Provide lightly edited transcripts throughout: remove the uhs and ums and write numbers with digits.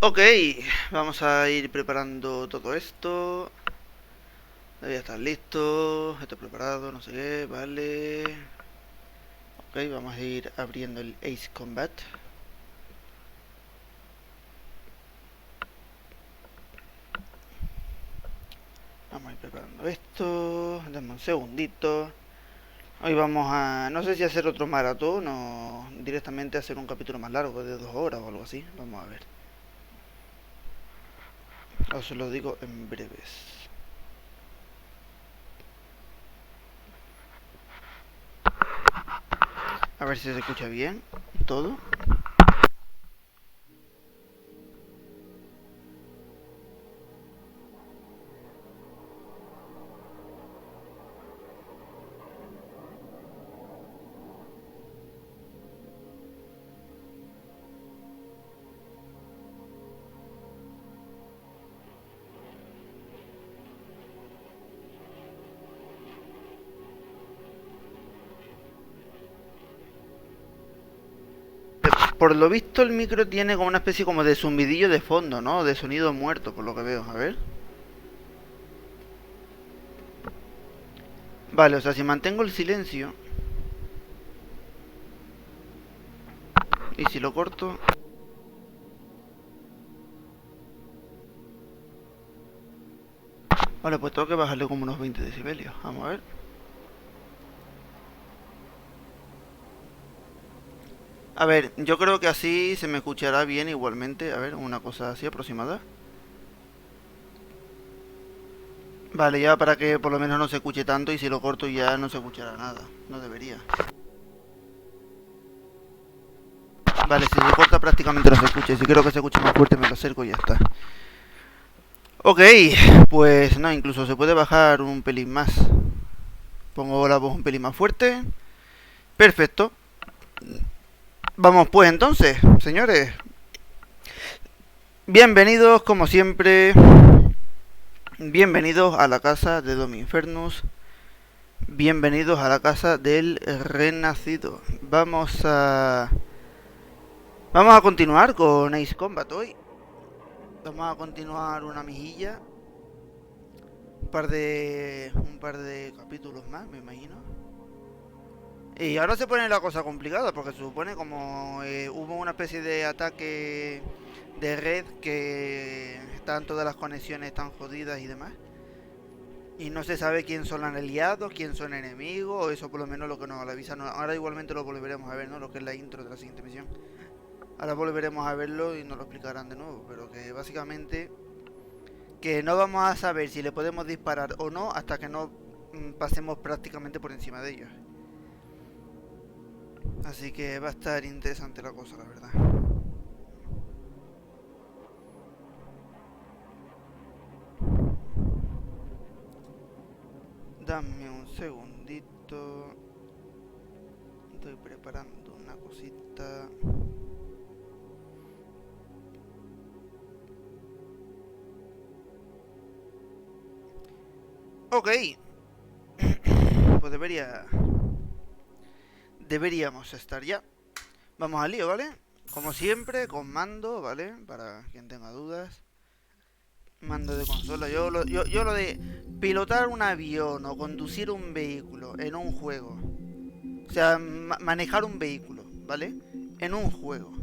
Ok, vamos a ir preparando todo esto. Debería estar listo, esto preparado, no sé qué, vale. Ok, vamos a ir abriendo el Ace Combat. Vamos a ir preparando esto. Dame un segundito. Hoy vamos a, no sé si hacer otro maratón o directamente hacer un capítulo más largo de 2 horas o algo así. Vamos a ver. Os lo digo en breves. A ver si se escucha bien todo. Por lo visto el micro tiene como una especie como de zumbidillo de fondo, ¿no? De sonido muerto, por lo que veo. A ver. Vale, o sea, si mantengo el silencio y si lo corto... Vale, pues tengo que bajarle como unos 20 decibelios. Vamos a ver. A ver, yo creo que así se me escuchará bien igualmente. A ver, una cosa así aproximada. Vale, ya para que por lo menos no se escuche tanto y si lo corto ya no se escuchará nada. No debería. Vale, si se corta prácticamente no se escucha. Y si quiero que se escuche más fuerte me lo acerco y ya está. Ok, pues no, incluso se puede bajar un pelín más. Pongo la voz un pelín más fuerte. Perfecto. Vamos pues entonces, señores. Bienvenidos como siempre. Bienvenidos a la casa de Domi Infernus. Bienvenidos a la casa del Renacido. Vamos a continuar con Ace Combat hoy. Vamos a continuar una mijilla. Un par de capítulos más, me imagino. Y ahora se pone la cosa complicada porque se supone como hubo una especie de ataque de red que están todas las conexiones tan jodidas y demás. Y no se sabe quién son aliados, quién son enemigos, o eso por lo menos lo que nos avisa. No, ahora igualmente lo volveremos a ver, ¿no? Lo que es la intro de la siguiente misión. Ahora volveremos a verlo y nos lo explicarán de nuevo, pero que básicamente que no vamos a saber si le podemos disparar o no hasta que no pasemos prácticamente por encima de ellos. Así que va a estar interesante la cosa, la verdad. Dame un segundito. Estoy preparando una cosita. Ok. Pues deberíamos estar ya. Vamos al lío, ¿vale? Como siempre, con mando, ¿vale? Para quien tenga dudas. Mando de consola. Yo lo de pilotar un avión o conducir un vehículo en un juego. O sea, manejar un vehículo, ¿vale? En un juego.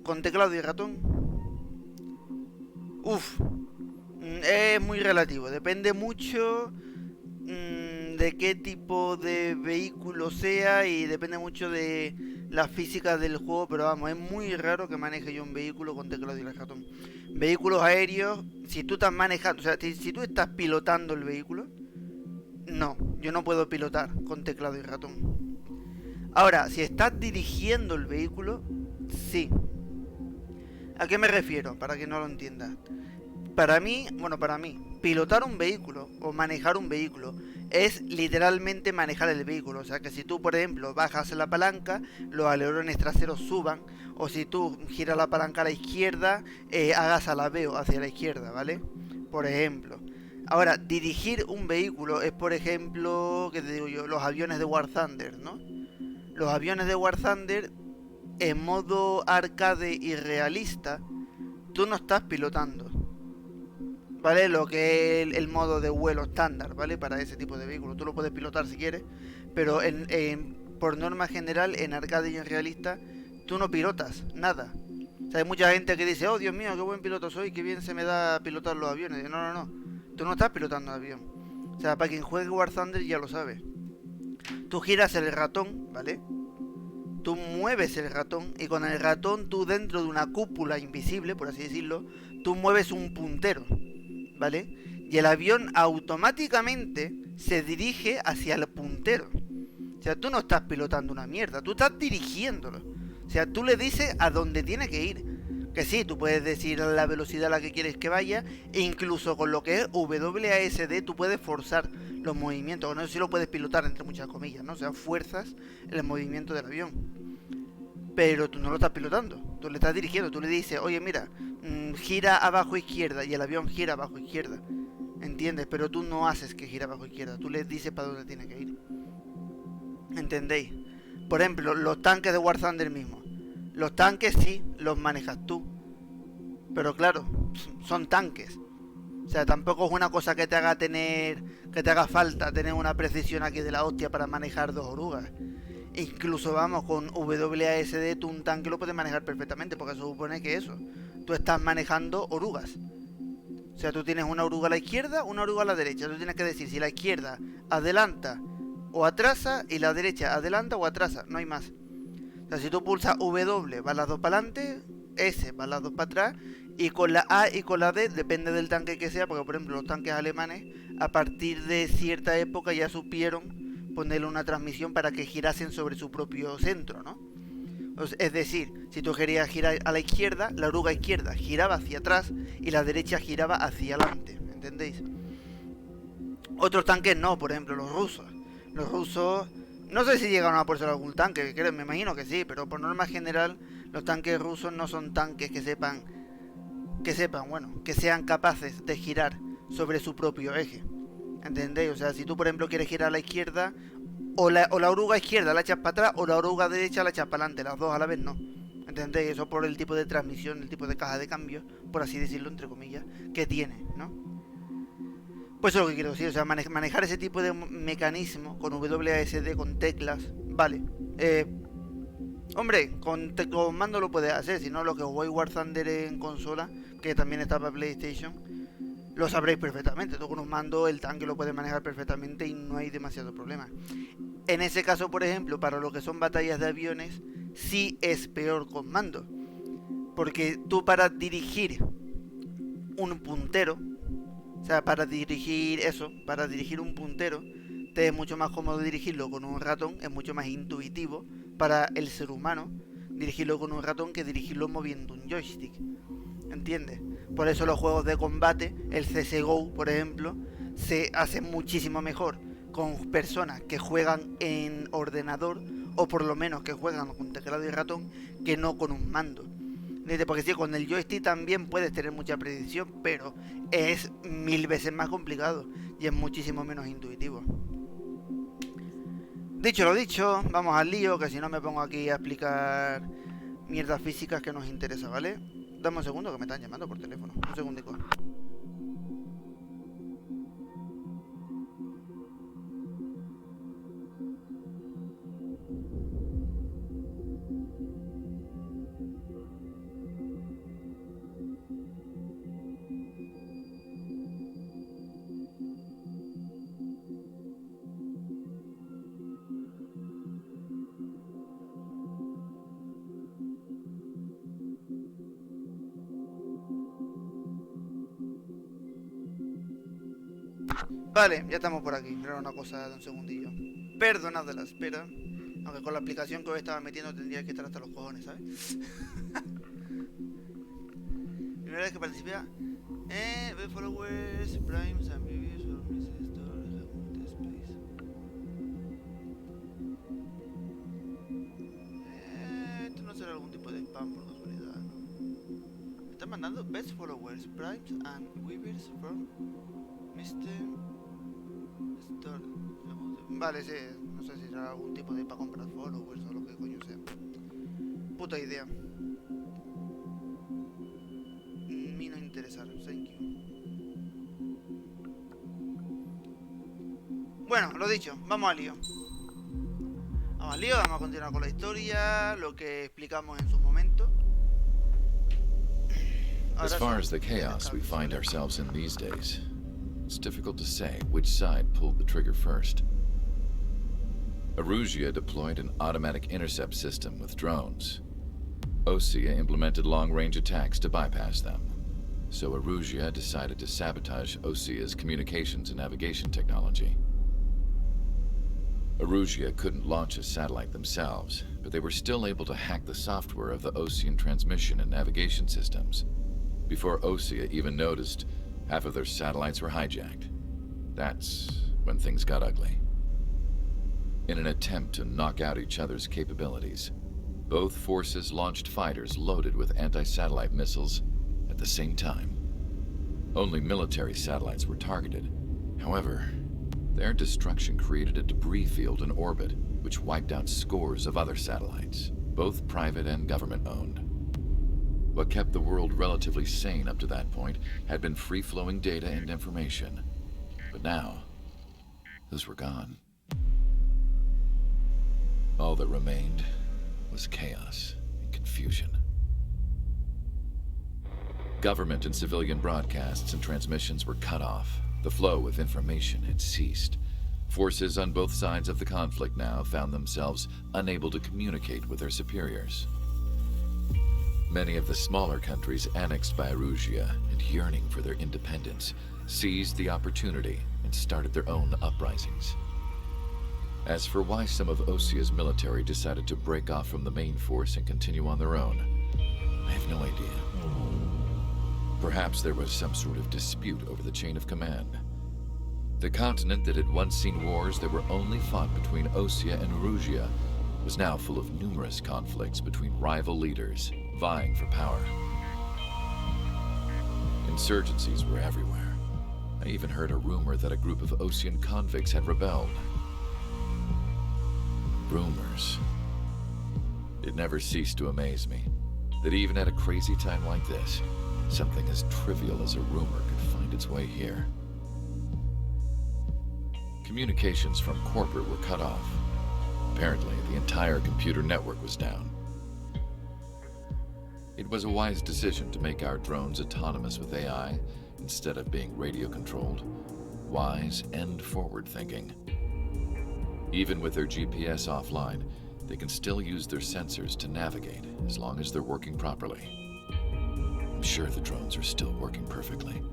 Con teclado y ratón. Uf. Es muy relativo. Depende mucho de qué tipo de vehículo sea y depende mucho de las físicas del juego, pero vamos, es muy raro que maneje yo un vehículo con teclado y ratón. Vehículos aéreos, si tú estás manejando, o sea, si tú estás pilotando el vehículo, no, yo no puedo pilotar con teclado y ratón. Ahora, si estás dirigiendo el vehículo, sí. ¿A qué me refiero? Para que no lo entiendas. Para mí, pilotar un vehículo o manejar un vehículo es literalmente manejar el vehículo. O sea que si tú, por ejemplo, bajas la palanca, los alerones traseros suban. O si tú giras la palanca a la izquierda, hagas alabeo hacia la izquierda, ¿vale? Por ejemplo. Ahora, dirigir un vehículo es, por ejemplo, ¿qué te digo yo? Los aviones de War Thunder, ¿no? Los aviones de War Thunder, en modo arcade y realista, tú no estás pilotando, ¿vale? Lo que es el modo de vuelo estándar, ¿vale? Para ese tipo de vehículo. Tú lo puedes pilotar si quieres, pero por norma general, en arcade y en realista, tú no pilotas nada. O sea, hay mucha gente que dice, oh Dios mío, qué buen piloto soy, qué bien se me da pilotar los aviones. No, no, no. Tú no estás pilotando un avión. O sea, para quien juegue War Thunder ya lo sabe. Tú giras el ratón, ¿vale? Tú mueves el ratón y con el ratón tú dentro de una cúpula invisible, por así decirlo, tú mueves un puntero, ¿vale? Y el avión automáticamente se dirige hacia el puntero. O sea, tú no estás pilotando una mierda, tú estás dirigiéndolo. O sea, tú le dices a dónde tiene que ir. Que sí, tú puedes decir la velocidad a la que quieres que vaya, e incluso con lo que es WASD tú puedes forzar los movimientos. No sé si lo puedes pilotar entre muchas comillas, ¿no? O sea, fuerzas el movimiento del avión. Pero tú no lo estás pilotando, tú le estás dirigiendo, tú le dices, oye mira, gira abajo izquierda y el avión gira abajo izquierda. ¿Entiendes? Pero tú no haces que gira abajo izquierda, tú le dices para dónde tiene que ir. ¿Entendéis? Por ejemplo, los tanques de War Thunder mismo. Los tanques sí, los manejas tú. Pero claro, son tanques. O sea, tampoco es una cosa que te haga tener, que te haga falta tener una precisión aquí de la hostia para manejar dos orugas. Incluso vamos, con WASD tú un tanque lo puedes manejar perfectamente, porque se supone que eso, tú estás manejando orugas. O sea, tú tienes una oruga a la izquierda, una oruga a la derecha. Tú tienes que decir si la izquierda adelanta o atrasa y la derecha adelanta o atrasa, no hay más. O sea, si tú pulsas W, va las dos para adelante, S, va las dos para atrás, y con la A y con la D, depende del tanque que sea, porque por ejemplo los tanques alemanes, a partir de cierta época ya supieron ponerle una transmisión para que girasen sobre su propio centro, ¿no? Es decir, si tú querías girar a la izquierda, la oruga izquierda giraba hacia atrás y la derecha giraba hacia adelante, ¿entendéis? Otros tanques no, por ejemplo los rusos. Los rusos, no sé si llegaron a por ser algún tanque, me imagino que sí, pero por norma general los tanques rusos no son tanques que sepan, bueno, que sean capaces de girar sobre su propio eje. ¿Entendéis? O sea, si tú por ejemplo quieres girar a la izquierda, o la oruga izquierda la echas para atrás, o la oruga derecha la echas para adelante, las dos a la vez no. ¿Entendéis? Eso por el tipo de transmisión, el tipo de caja de cambio, por así decirlo, entre comillas, que tiene, ¿no? Pues eso es lo que quiero decir, o sea, manejar ese tipo de mecanismo con WASD, con teclas, vale. Hombre, con mando lo puedes hacer, si no lo que jugáis War Thunder en consola, que también está para PlayStation, lo sabréis perfectamente. Tú con un mando el tanque lo puedes manejar perfectamente y no hay demasiado problema. En ese caso, por ejemplo, para lo que son batallas de aviones, sí es peor con mando. Porque tú para dirigir un puntero, o sea, para dirigir un puntero, te es mucho más cómodo dirigirlo con un ratón, es mucho más intuitivo para el ser humano dirigirlo con un ratón que dirigirlo moviendo un joystick. ¿Entiendes? Por eso los juegos de combate, el CSGO, por ejemplo, se hacen muchísimo mejor con personas que juegan en ordenador, o por lo menos que juegan con teclado y ratón, que no con un mando. Porque sí, con el joystick también puedes tener mucha precisión, pero es 1000 veces más complicado y es muchísimo menos intuitivo. Dicho lo dicho, vamos al lío, que si no me pongo aquí a explicar mierdas físicas que nos interesa, ¿vale? Dame un segundo que me están llamando por teléfono. Un segundico. Vale, ya estamos por aquí. Era una cosa de un segundillo. Perdonad de la espera. Aunque con la aplicación que os estaba metiendo tendría que estar hasta los cojones, ¿sabes? Primera vez que participé. Ve followers, primes and reviews for Mrs. Space. Esto no será algún tipo de spam por casualidad, ¿no? Me están mandando best followers, primes and reviews from Mr. Store. Vale, sí, no sé si será algún tipo de para comprar followers o lo que coño sea. Puta idea. regresar. Thank you. Bueno, lo dicho, vamos al lío. Vamos al lío, vamos a continuar con la historia, lo que explicamos en su momento. As far as the chaos we find ourselves in these days, it's difficult to say which side pulled the trigger first. Arusia deployed an automatic intercept system with drones. Osea implemented long-range attacks to bypass them. So Arusia decided to sabotage Osea's communications and navigation technology. Arusia couldn't launch a satellite themselves, but they were still able to hack the software of the Osean transmission and navigation systems. Before Osea even noticed, half of their satellites were hijacked. That's when things got ugly. In an attempt to knock out each other's capabilities, both forces launched fighters loaded with anti-satellite missiles at the same time. Only military satellites were targeted. However, their destruction created a debris field in orbit, which wiped out scores of other satellites, both private and government-owned. What kept the world relatively sane up to that point had been free-flowing data and information. But now, those were gone. All that remained was chaos and confusion. Government and civilian broadcasts and transmissions were cut off. The flow of information had ceased. Forces on both sides of the conflict now found themselves unable to communicate with their superiors. Many of the smaller countries annexed by Arusia and yearning for their independence seized the opportunity and started their own uprisings. As for why some of Osea's military decided to break off from the main force and continue on their own, I have no idea. Perhaps there was some sort of dispute over the chain of command. The continent that had once seen wars that were only fought between Osea and Arusia was now full of numerous conflicts between rival leaders vying for power. Insurgencies were everywhere. I even heard a rumor that a group of Osean convicts had rebelled. Rumors. It never ceased to amaze me that even at a crazy time like this, something as trivial as a rumor could find its way here. Communications from corporate were cut off. Apparently, the entire computer network was down. It was a wise decision to make our drones autonomous with AI instead of being radio-controlled. Wise and forward-thinking. Even with their GPS offline, they can still use their sensors to navigate as long as they're working properly. I'm sure the drones are still working perfectly,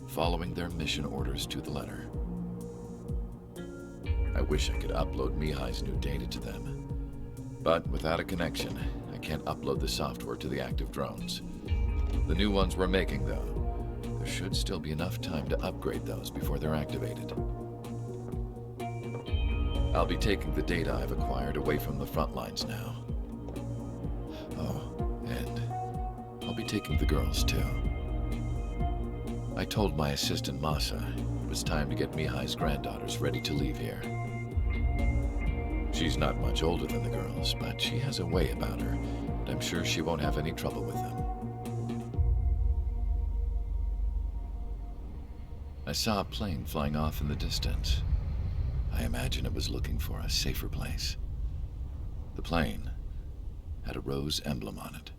following their mission orders to the letter. I wish I could upload Mihai's new data to them. But without a connection, I can't upload the software to the active drones. The new ones we're making, though, there should still be enough time to upgrade those before they're activated. I'll be taking the data I've acquired away from the front lines now. Oh, and I'll be taking the girls, too. I told my assistant Masa it was time to get Mihai's granddaughters ready to leave here. She's not much older than the girls, but she has a way about her, and I'm sure she won't have any trouble with them. I saw a plane flying off in the distance. I imagine it was looking for a safer place. The plane had a rose emblem on it.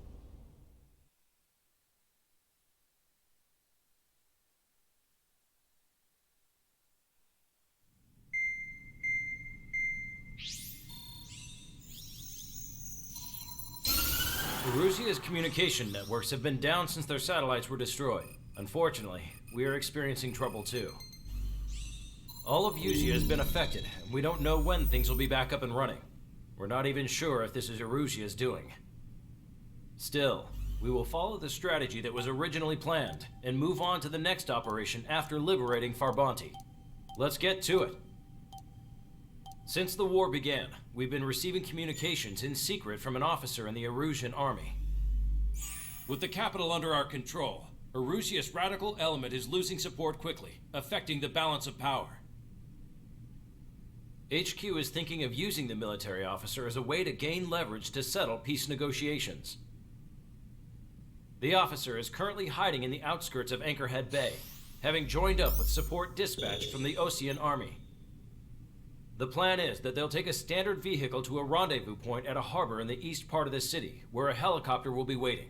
Arusia's communication networks have been down since their satellites were destroyed. Unfortunately, we are experiencing trouble too. All of Usia has been affected, and we don't know when things will be back up and running. We're not even sure if this is Arusia's doing. Still, we will follow the strategy that was originally planned, and move on to the next operation after liberating Farbanti. Let's get to it. Since the war began, we've been receiving communications in secret from an officer in the Arusian army. With the capital under our control, Arusia's radical element is losing support quickly, affecting the balance of power. HQ is thinking of using the military officer as a way to gain leverage to settle peace negotiations. The officer is currently hiding in the outskirts of Anchorhead Bay, having joined up with support dispatch from the Ocean Army. The plan is that they'll take a standard vehicle to a rendezvous point at a harbor in the east part of the city, where a helicopter will be waiting.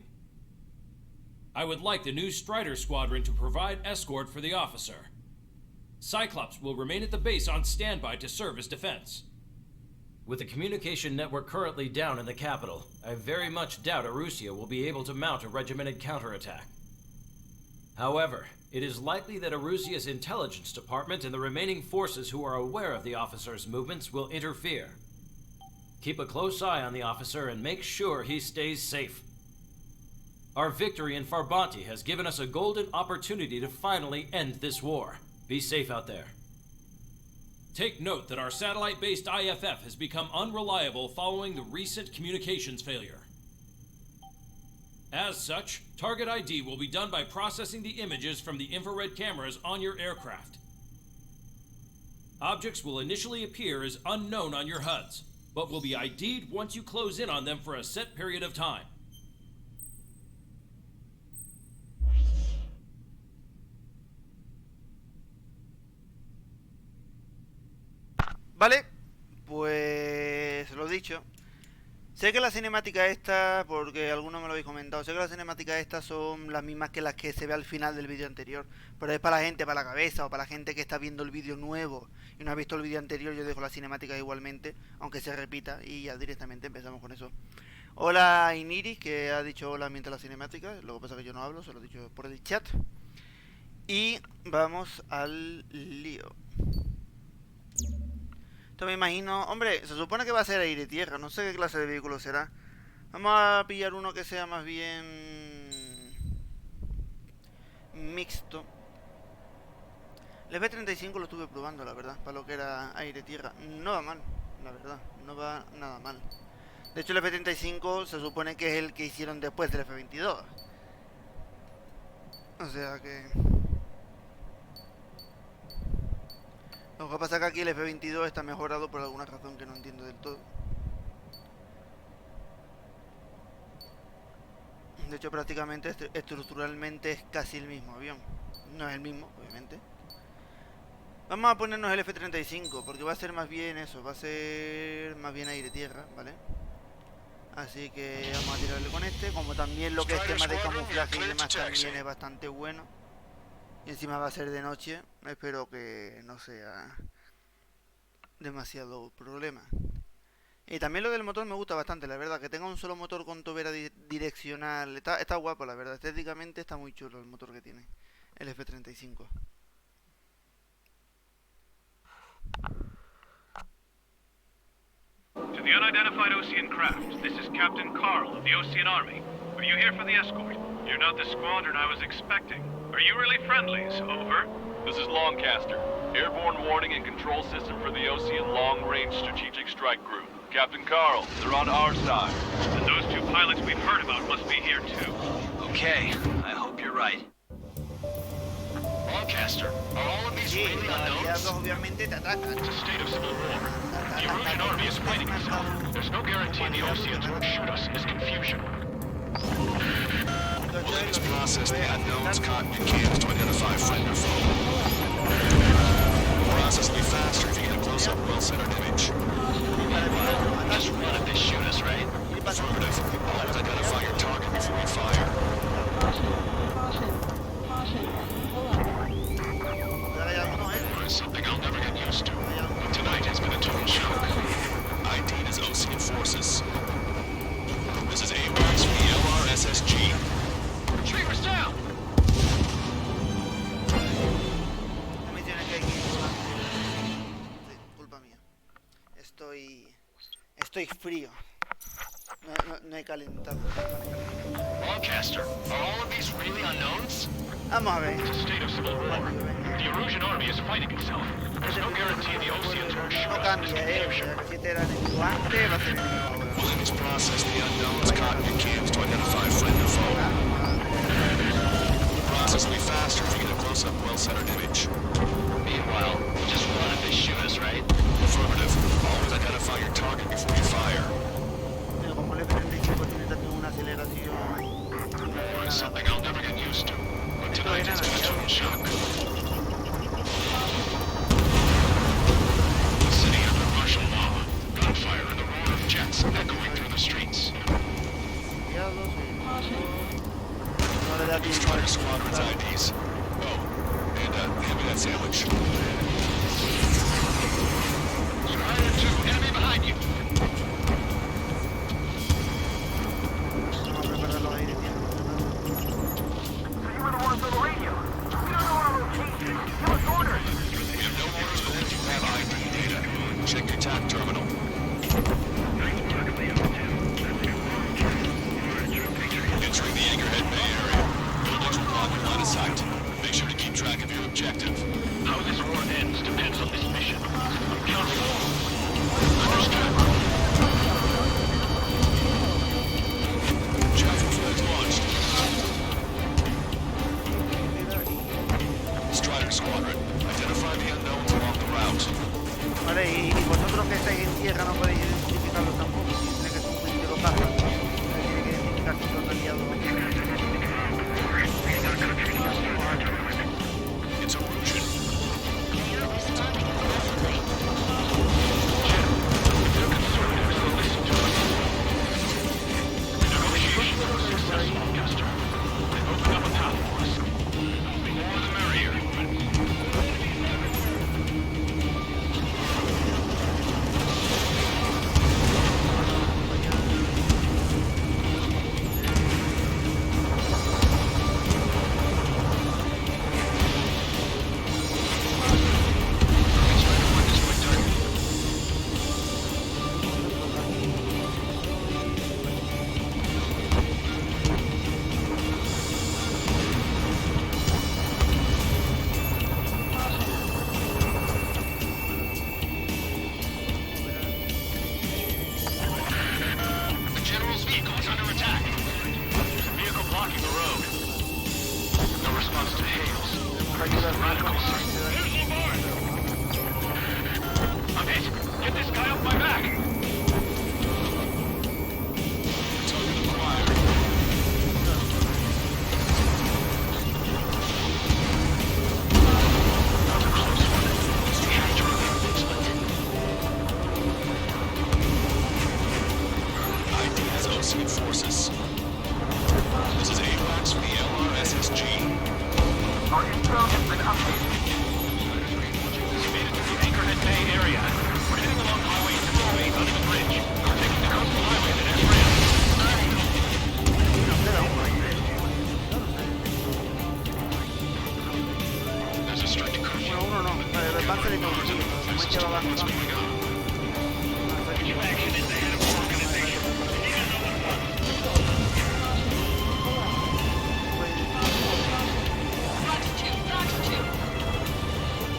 I would like the new Strider Squadron to provide escort for the officer. Cyclops will remain at the base on standby to serve as defense. With the communication network currently down in the capital, I very much doubt Arusea will be able to mount a regimented counterattack. However, it is likely that Arusea's intelligence department and the remaining forces who are aware of the officer's movements will interfere. Keep a close eye on the officer and make sure he stays safe. Our victory in Farbanti has given us a golden opportunity to finally end this war. Be safe out there. Take note that our satellite-based IFF has become unreliable following the recent communications failure. As such, target ID will be done by processing the images from the infrared cameras on your aircraft. Objects will initially appear as unknown on your HUDs, but will be ID'd once you close in on them for a set period of time. Vale, pues lo dicho. Sé que las cinemáticas estas, porque algunos me lo habéis comentado, sé que las cinemáticas estas son las mismas que las que se ve al final del vídeo anterior. Pero es para la gente, para la cabeza, o para la gente que está viendo el vídeo nuevo y no ha visto el vídeo anterior. Yo dejo las cinemáticas igualmente, aunque se repita, y ya directamente empezamos con eso. Hola Iniris, que ha dicho hola mientras las cinemáticas. Lo que pasa es que yo no hablo, se lo he dicho por el chat. Y vamos al lío. Me imagino, hombre, se supone que va a ser aire-tierra, no sé qué clase de vehículo será. Vamos a pillar uno que sea más bien mixto. El F-35 lo estuve probando, la verdad, para lo que era aire-tierra. No va mal, la verdad, no va nada mal. De hecho el F-35 se supone que es el que hicieron después del F-22. O sea que... Lo que pasa es que aquí el F-22 está mejorado por alguna razón que no entiendo del todo. De hecho, prácticamente estructuralmente es casi el mismo avión. No es el mismo, obviamente. Vamos a ponernos el F-35 porque va a ser más bien eso, va a ser más bien aire-tierra, ¿vale? Así que vamos a tirarle con este, como también lo que es tema de camuflaje y demás también es bastante bueno. Y encima va a ser de noche, espero que no sea demasiado problema. Y también lo del motor me gusta bastante, la verdad, que tenga un solo motor con tobera direccional, está guapo la verdad, estéticamente está muy chulo el motor que tiene, el F-35. To the unidentified Ocean craft, this is Captain Carl of the Ocean Army. Are you here for the escort? You're not the squadron I was expecting. Are you really friendlies? Over. This is Longcaster. Airborne warning and control system for the Ocean Long-Range Strategic Strike Group. Captain Carl, they're on our side. And those two pilots we've heard about must be here too. Okay, I hope you're right. Longcaster, are all of these really unknowns? Obviamente te atacan. It's a state of civil war. The Erusian army is fighting itself. There's no guarantee the Oceans won't shoot us in this confusion. Please process the unknown's coordinate cams to identify friend or foe. The process will be faster if you get a close-up, well-centered image. Meanwhile, just run if they shoot us, right? Affirmative. Always identify your target before you fire. Something I'll never get used to. Tonight has been a total shock. ID'd as Ocean forces. This is AWACS from the LRSSG. Retrievers down! La misión es que hay que ir. Sí, culpa mía. Estoy frío. No he calentado. Longcaster, are all of these really unknowns? Vamos a ver. It's a state of civil war. The Erusian army is fighting itself. There's no guarantee the Oceans won't shoot No us in cambia, this confusion. Si este era enemigo antes, va a ser enemigo ahora. Please process the unknown's coordinate cams to identify friend or foe. The process will be faster if you get a close-up, well-centered image. Meanwhile, just run if they shoot us, right? Affirmative. Always identify your target before you fire. Pero como el F-35 tiene también una aceleración is something I'll never get used to, but tonight has been a total shock. The city under martial law, gunfire and the roar of jets echoing through the streets. No le da tiempo. Strider Squadron's IDs. Oh, and hand me that sandwich. Strider 2, enemy behind you. Vamos a preparar los aires. You have no orders, but you have ID data. Check your TAC terminal. Entering the Anchorhead Bay area. Buildings will block your line of sight. Make sure to keep track of your objective. How this war ends depends on this mission. I'm counting on you. Understood. Chaffin flags launched. Strider Squadron, identify the unknowns along the route. Vale, y vosotros que estáis en tierra no podéis identificarlo tampoco. Tiene que ser un mente local. Tiene que identificar si son aliados. It's a Russian.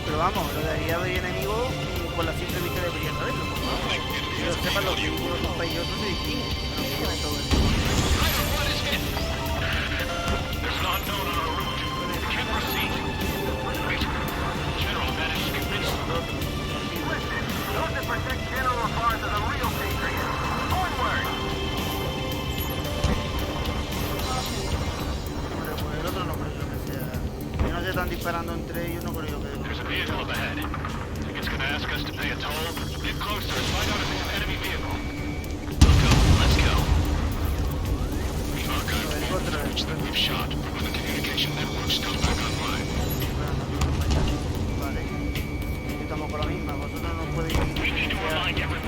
Pero vamos, lo de aliado y enemigo, por la simple vista debería saberlo, por favor. Que lo sepan los vínculos de un país y otro se distinguen. No se queden todo eso. There's an unknown on our route. We can't proceed. Wait. General managed to convince them. Listen, those that protect General Paz are the real patriots. Onward! El otro no creo que sea. Si no se están disparando entre ellos, no creo que. There's a vehicle up ahead. Think it's gonna ask us to pay a toll? Get closer and find out if it's an enemy vehicle. Let's go. The archive footage that we've shot when the communication networks come back online. Vale. Estamos con la misma. Vosotros no podéis ir con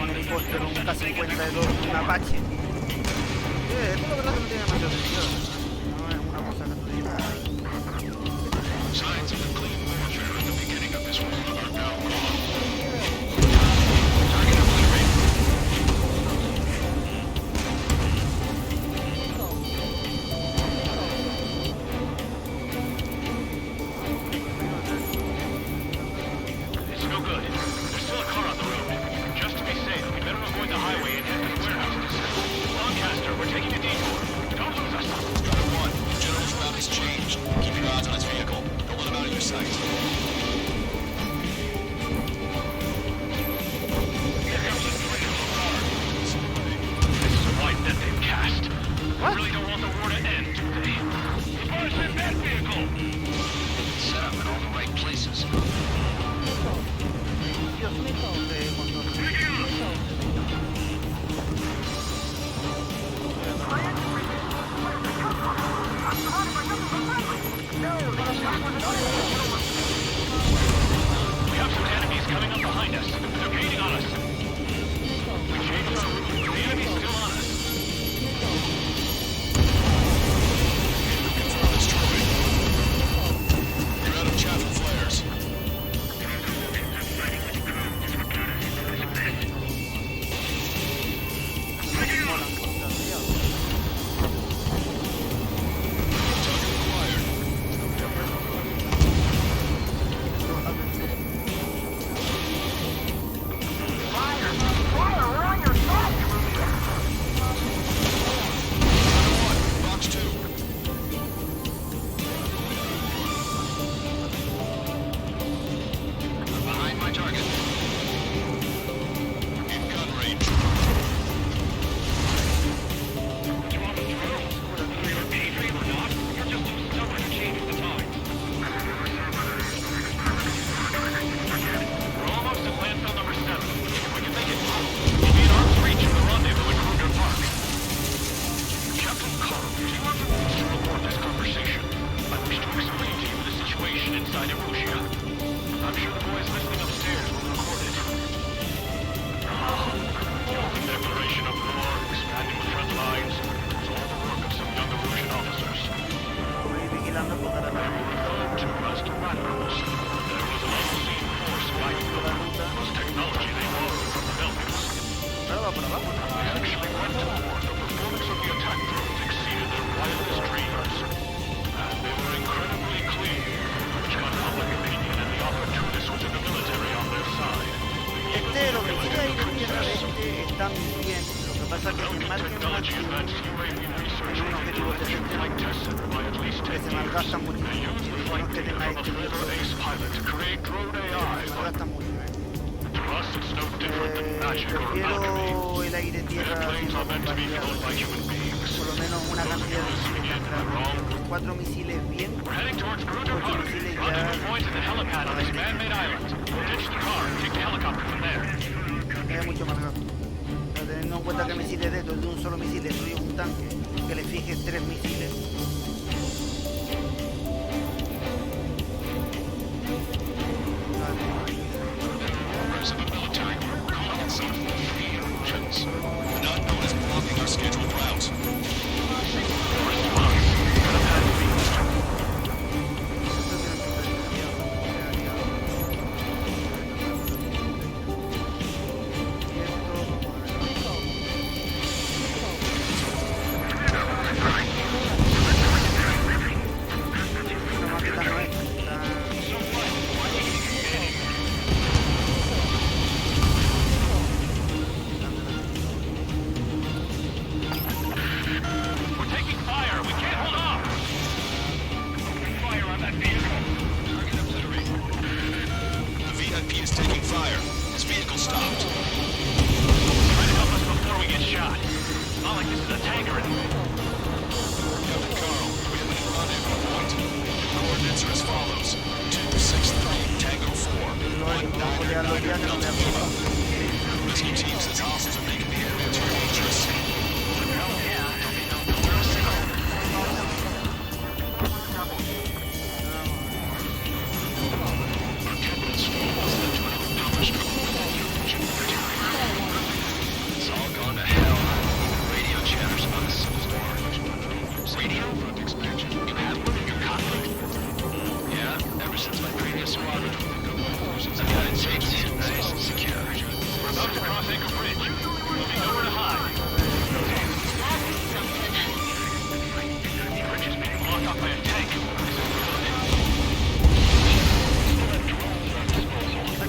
un helicóptero, un K-52, un Apache. Esto la verdad que no tiene demasiado sentido. No es una cosa que tú digas. Signs of the clean warfare at the beginning of this war are now gone. Target obliterated. It's no good. There's still a car on the road. Just to be safe, we better avoid the highway and head to the warehouses. Lancaster, we're taking a detour. Don't lose us. We have some enemies coming up behind us. They're gaining on us. We changed our route. The enemy's still on us. Destroyed. You're out of chaff and flares. Prefiero el aire-tierra siendo acompañado por lo menos una cantidad de misiles tan grandes. 4 misiles bien, 8 misiles ya es mucho más rápido. Pero teniendo en cuenta que misiles de estos, de un solo misil destruye un tanque, que le fijes 3 misiles. Not known as blocking our scheduled route.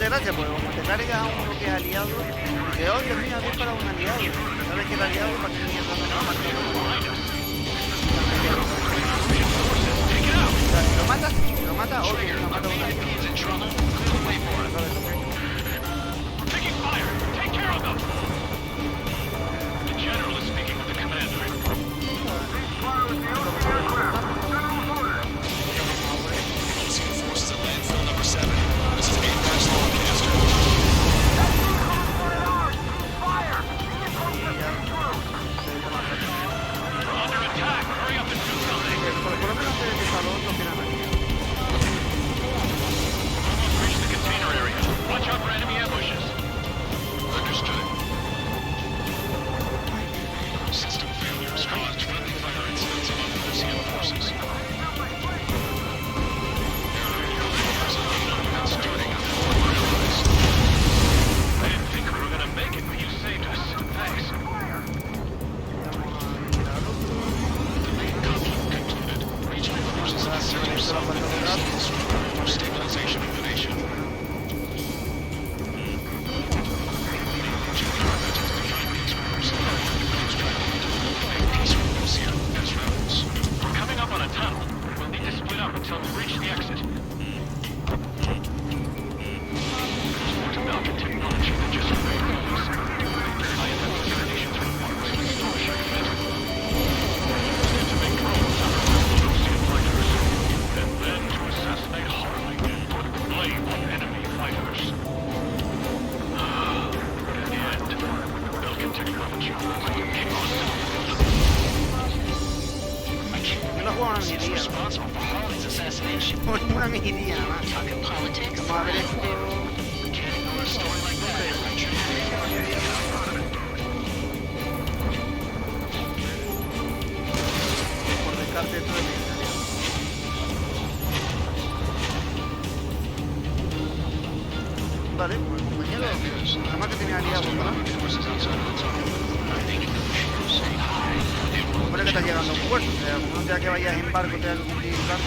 Gracias, pues como te cargas a un bloque aliado, que oh Dios mío, es para un aliado. ¿Sabes que el aliado para que mierda no lo mata? Si lo mata, obvio, lo mata un aliado. Por lo menos antes de que salón no quieran aquí. Stabilization information. We're coming up on a tunnel. We'll need to split up until we reach the exit. What about the technology that just made us? I have hallucinations from parts of the starship better. To make drones out of Ocean fighters, and then to assassinate Harley and put blame on enemy fighters. In the end, they'll get technology like chaos. Yo la juego a una minería, Responsible for Harley's assassination. ¿no? Una minería nada más. Talking politics. Vamos a ver esto. Can't ignore a story like that. Por descarte todo el inventario. Vale, pues compañero, nada más que tenía aliado, ¿verdad? Supone que estás llegando a un puerto, o sea, como no sea que vayas en barco, te algún día en barco.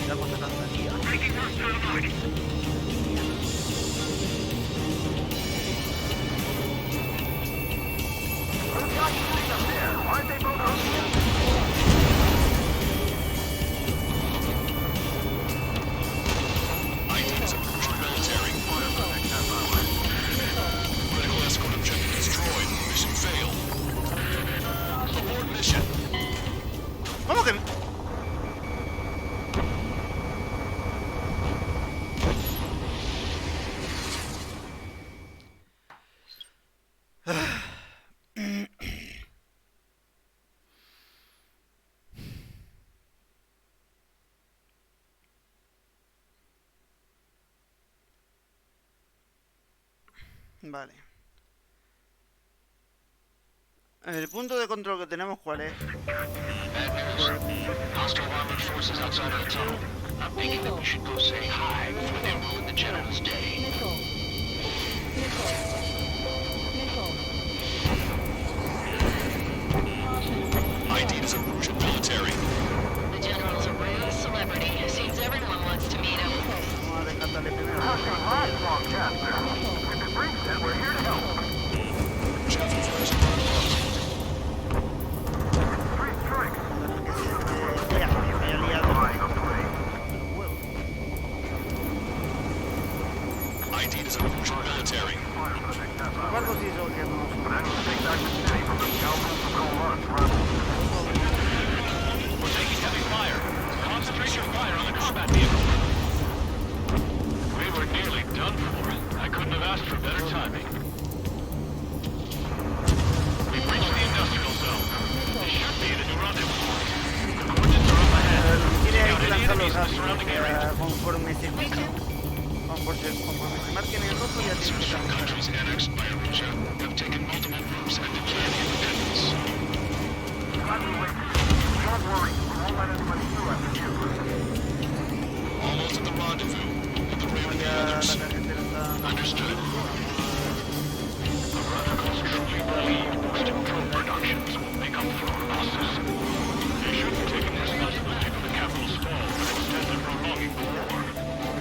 Ya cosa tan tranquila. Aren't they both Ocean? Ideas of Russian military. Critical escort objective destroyed. Mission failed. Abort mission. ¿Cómo que? Vale. El punto de control que tenemos, ¿cuál es? Bad news. Hostile armored forces outside of the tunnel. I'm thinking that we should go say hi before they ruin the general's day. Ideas of Russian military. The general's a real celebrity. Seems everyone wants to meet him. Vamos a descartarle primero. Nothing lasts long, Casper. If it breaks, then we're here to help. Chaffin fires are on post. Three strikes. Ya, me he liado. Flying a plane. Huevo. Ideas of Russian military. Fire for the next half hour. Guardo si eso que no. That will take back the city from the scoundrels who call us rebels. We're taking heavy fire. Concentrate your fire on the combat vehicle. We were nearly done for. I couldn't have asked for better timing. We've reached the industrial zone. This should be the new rendezvous point. The coordinates are up ahead. Quiere Take out que any lanzarlo enemies in the rápido. surrounding area. Conforme se fijen, conforme se marquen en rojo, ya tienen que Some estar. countries annexed by Russia have taken multiple routes and declared independence. Don't worry. We won't let anybody through after you. Almost at the rendezvous. At the rear of the Ya la others. carretera está. Understood. The radicals truly believe boosting drone productions will make up for our losses. They should be taking responsibility for the capital's fall and instead of prolonging the war.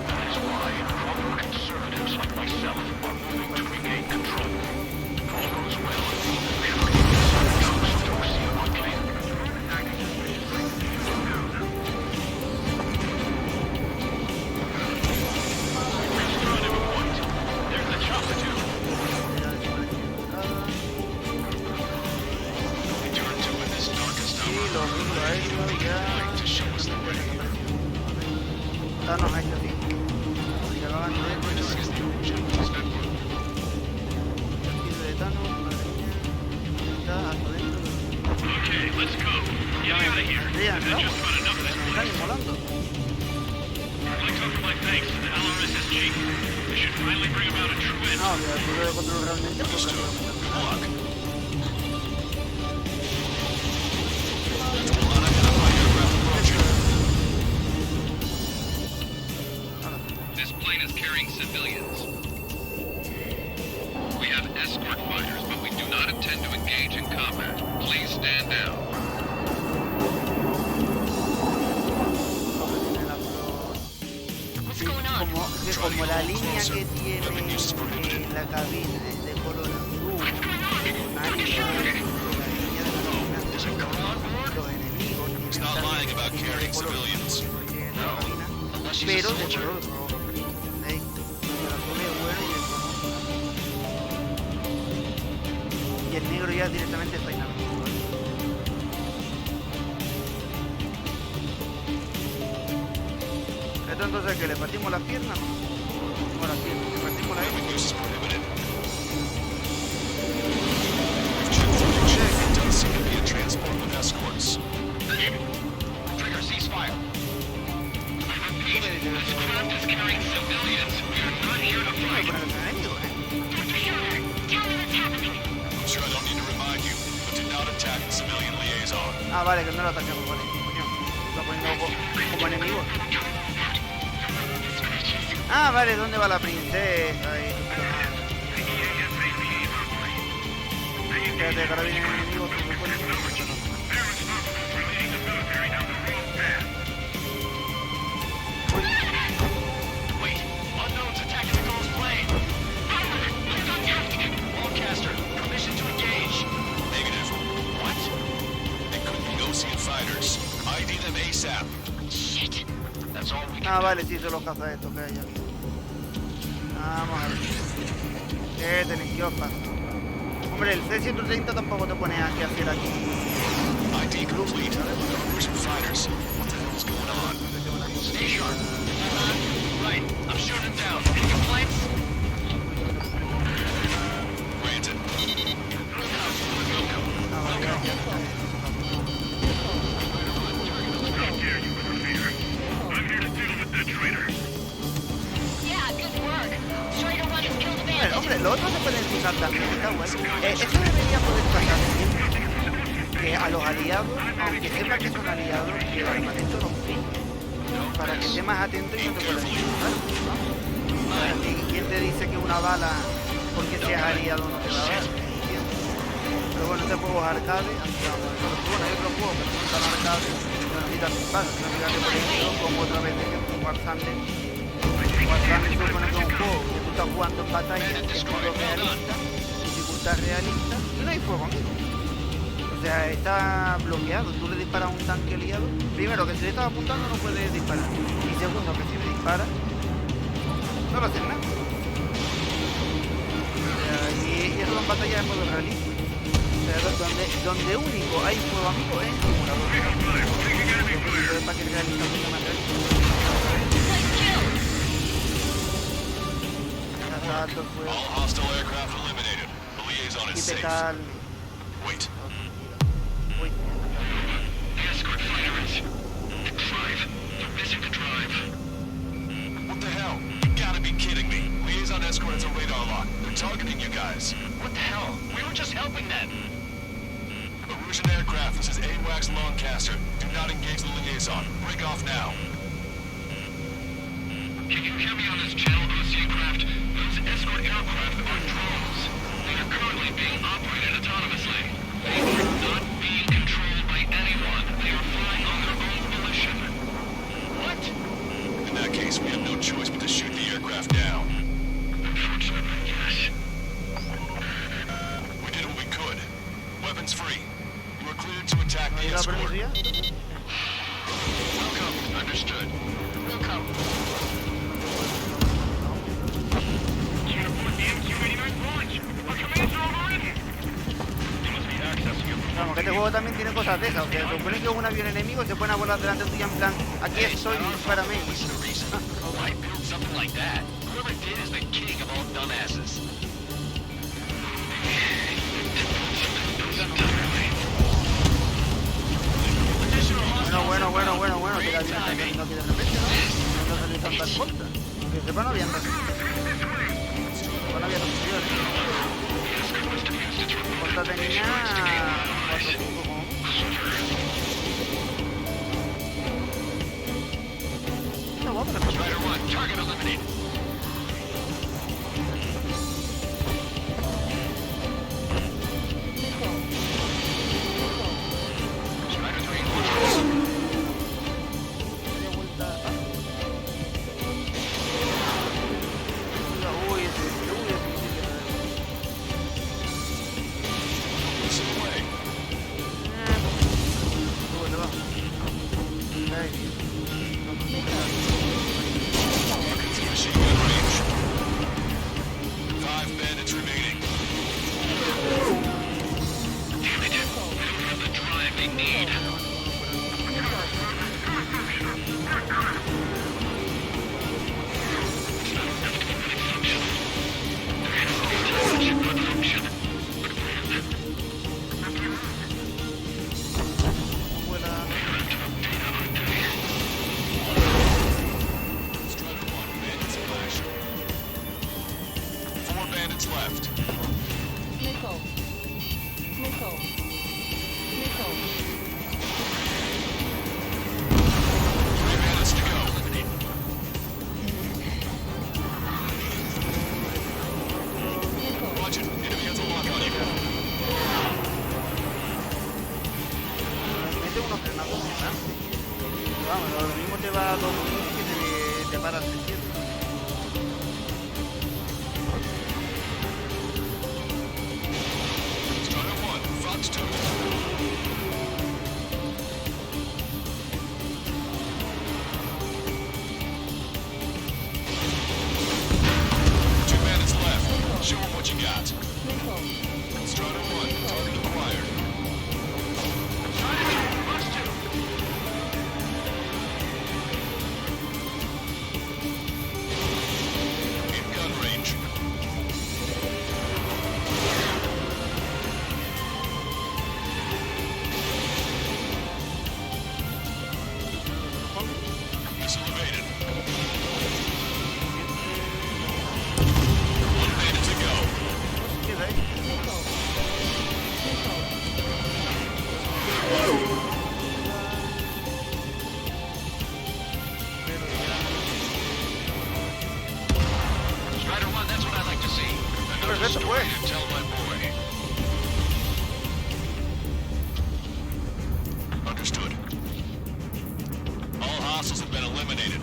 That is why proper conservatives like myself are moving to regain control. If all goes well, we should be able to send troops to Ocean monthly. Reach the rendezvous point. There's the chopper too. We turn to in this darkest Y hour. los micro aéreos ya. To show us the way. Danos a esto, sí. Llegaban de This is the general's network. de Tano, madre mía. Está hasta dentro. Okay, let's go. Get out of here. Vean, I've no, just about enough of this están place. inmolando. I'd like to offer my thanks to the LRSSG. They should finally bring about a true end. No, que el punto de control realmente es porque Unidentified aircraft approaching. This plane is carrying civilians. We have escort fighters, but we do not intend to engage in combat. Please stand down. What's going on? Como la línea que tiene en la cabina es de color azul, naranja, la línea de la cabina es de color azul, los enemigos He's tienen not lying about también carrying de color civilians. azul, porque es la cabina, pero de color rojo. ¿Veis? El azul es bueno y el rojo. Y el negro ya directamente está inactivo. Esto entonces que le partimos las piernas, ¿no? Con las piernas, le partimos la Weapon use is prohibited. It does seem to be a transport with escorts. Trigger, ceasefire. This craft is carrying civilians. We are not here to Voy a fight. poner los enemigos, ¿eh? Tell me what's happening. I'm sure I don't need to remind you, but do not attack the civilian liaison. Ah, vale, que no lo ataquemos, vale. Coño, lo está poniendo como enemigo. Ah, vale, ¿dónde va la princesa? Ahí, espérate, que ahora viene el enemigo. Que me pone... Wait, unknown's attacking the ghost plane. Broadcaster, permission to engage. Negative. What? They could be Ocean fighters. ID them ASAP. Shit. That's all we can Ah, vale, sí, son los cazas estos que hay aquí. Vamos a ver. ¿Qué tenéis? ¿Qué os pasa? Hombre, el C-130 tampoco te pone aquí a hacer aquí. ID complete. Ocean fighters. What the hell is going on? stay sharp. Right, I'm shooting it down. Any complaints? Granted. Yeah, good work. Strider 1 has killed a Bueno, bandit. hombre, lo otro se puede fijar también, está bueno. Eso debería poder pasar siempre. Que a los aliados, aunque sepa que son aliados, que el armamento los fije. Para que estés más atento y no te puedas equivocar. ¿No? ¿Y quién te dice que una bala, porque seas aliado, no te va a dar? ¿Entiendes? Pero bueno, este juego es arcade, así que vamos. Bueno, hay otros juegos que no son arcade, que no necesitan balas, sino que por ejemplo, como otra vez de ejemplo, War Thunder. War Thunder se supone que es un juego que tú estás jugando en batalla, en modo realista, dificultad realista, y no hay fuego, amigo. O sea, está bloqueado. Tú le disparas a un tanque aliado. Primero, que si le estás apuntando no puedes disparar. Y segundo, que si le disparas, no lo haces nada. O sea, y eso en batalla en modo realista. O sea, donde único hay fuego amigo es en el simulador. Entonces, para que el realista sea más realista. Ya está alto el fuego. All hostile aircraft eliminated. The liaison Y is safe. petal. Wait. Uy. Escort fighters. Drive. They're missing the drive. What the hell? You gotta be kidding me. Liaison escort has a radar lock. They're targeting you guys. What the hell? We were just helping them. Erusian aircraft, this is AWACS Lancaster. Do not engage the liaison. Break off now. Can you hear me on this channel, OC craft? Those escort aircraft are drones. They are currently being operated autonomously. They are not being controlled by anyone. They are flying on their own volition. What? In that case, we have no choice but to shoot the aircraft down. Unfortunately, yes. We did what we could. Weapons free. You are cleared to attack ¿No the hay la escort. permiso ya? Welcome. Understood. We'll come. Can't afford the MQ-89 launch. Our commands are overridden. They must be accessing it from Vamos, que este juego también tiene cosas de esas. O sea, se supone que es un avión enemigo y se pone a volar delante tuya en plan, aquí estoy, dispárame. Why build something like that? Whoever did is the king of all dumbasses. Bueno, que el avión está cayendo aquí de repente, ¿no? No salió tantas costas. Que sepa no habían resistencia. Que no había posiciones. Costa tenía 4 o 5 como mucho. No, vamos a ver. Strider 1, target eliminated. minutes left. Nickel. Nickel. Nickel. 3 minutes to go. Roger. Enemy has a lock on you. Mete unos frenados gigantes. Vamos, lo mismo te va a 2 minutos que te paras de tiempo. Strider 1, Fox 2. Show them what you got. Strider 1, target acquired. Strider 2, Fox 2. In gun range. Missile evaded. 1 minute to go. ¿Qué da ahí? Strider 1, that's what I like to see. Another Perfecto, story pues. to tell my boy. Understood. All hostiles have been eliminated.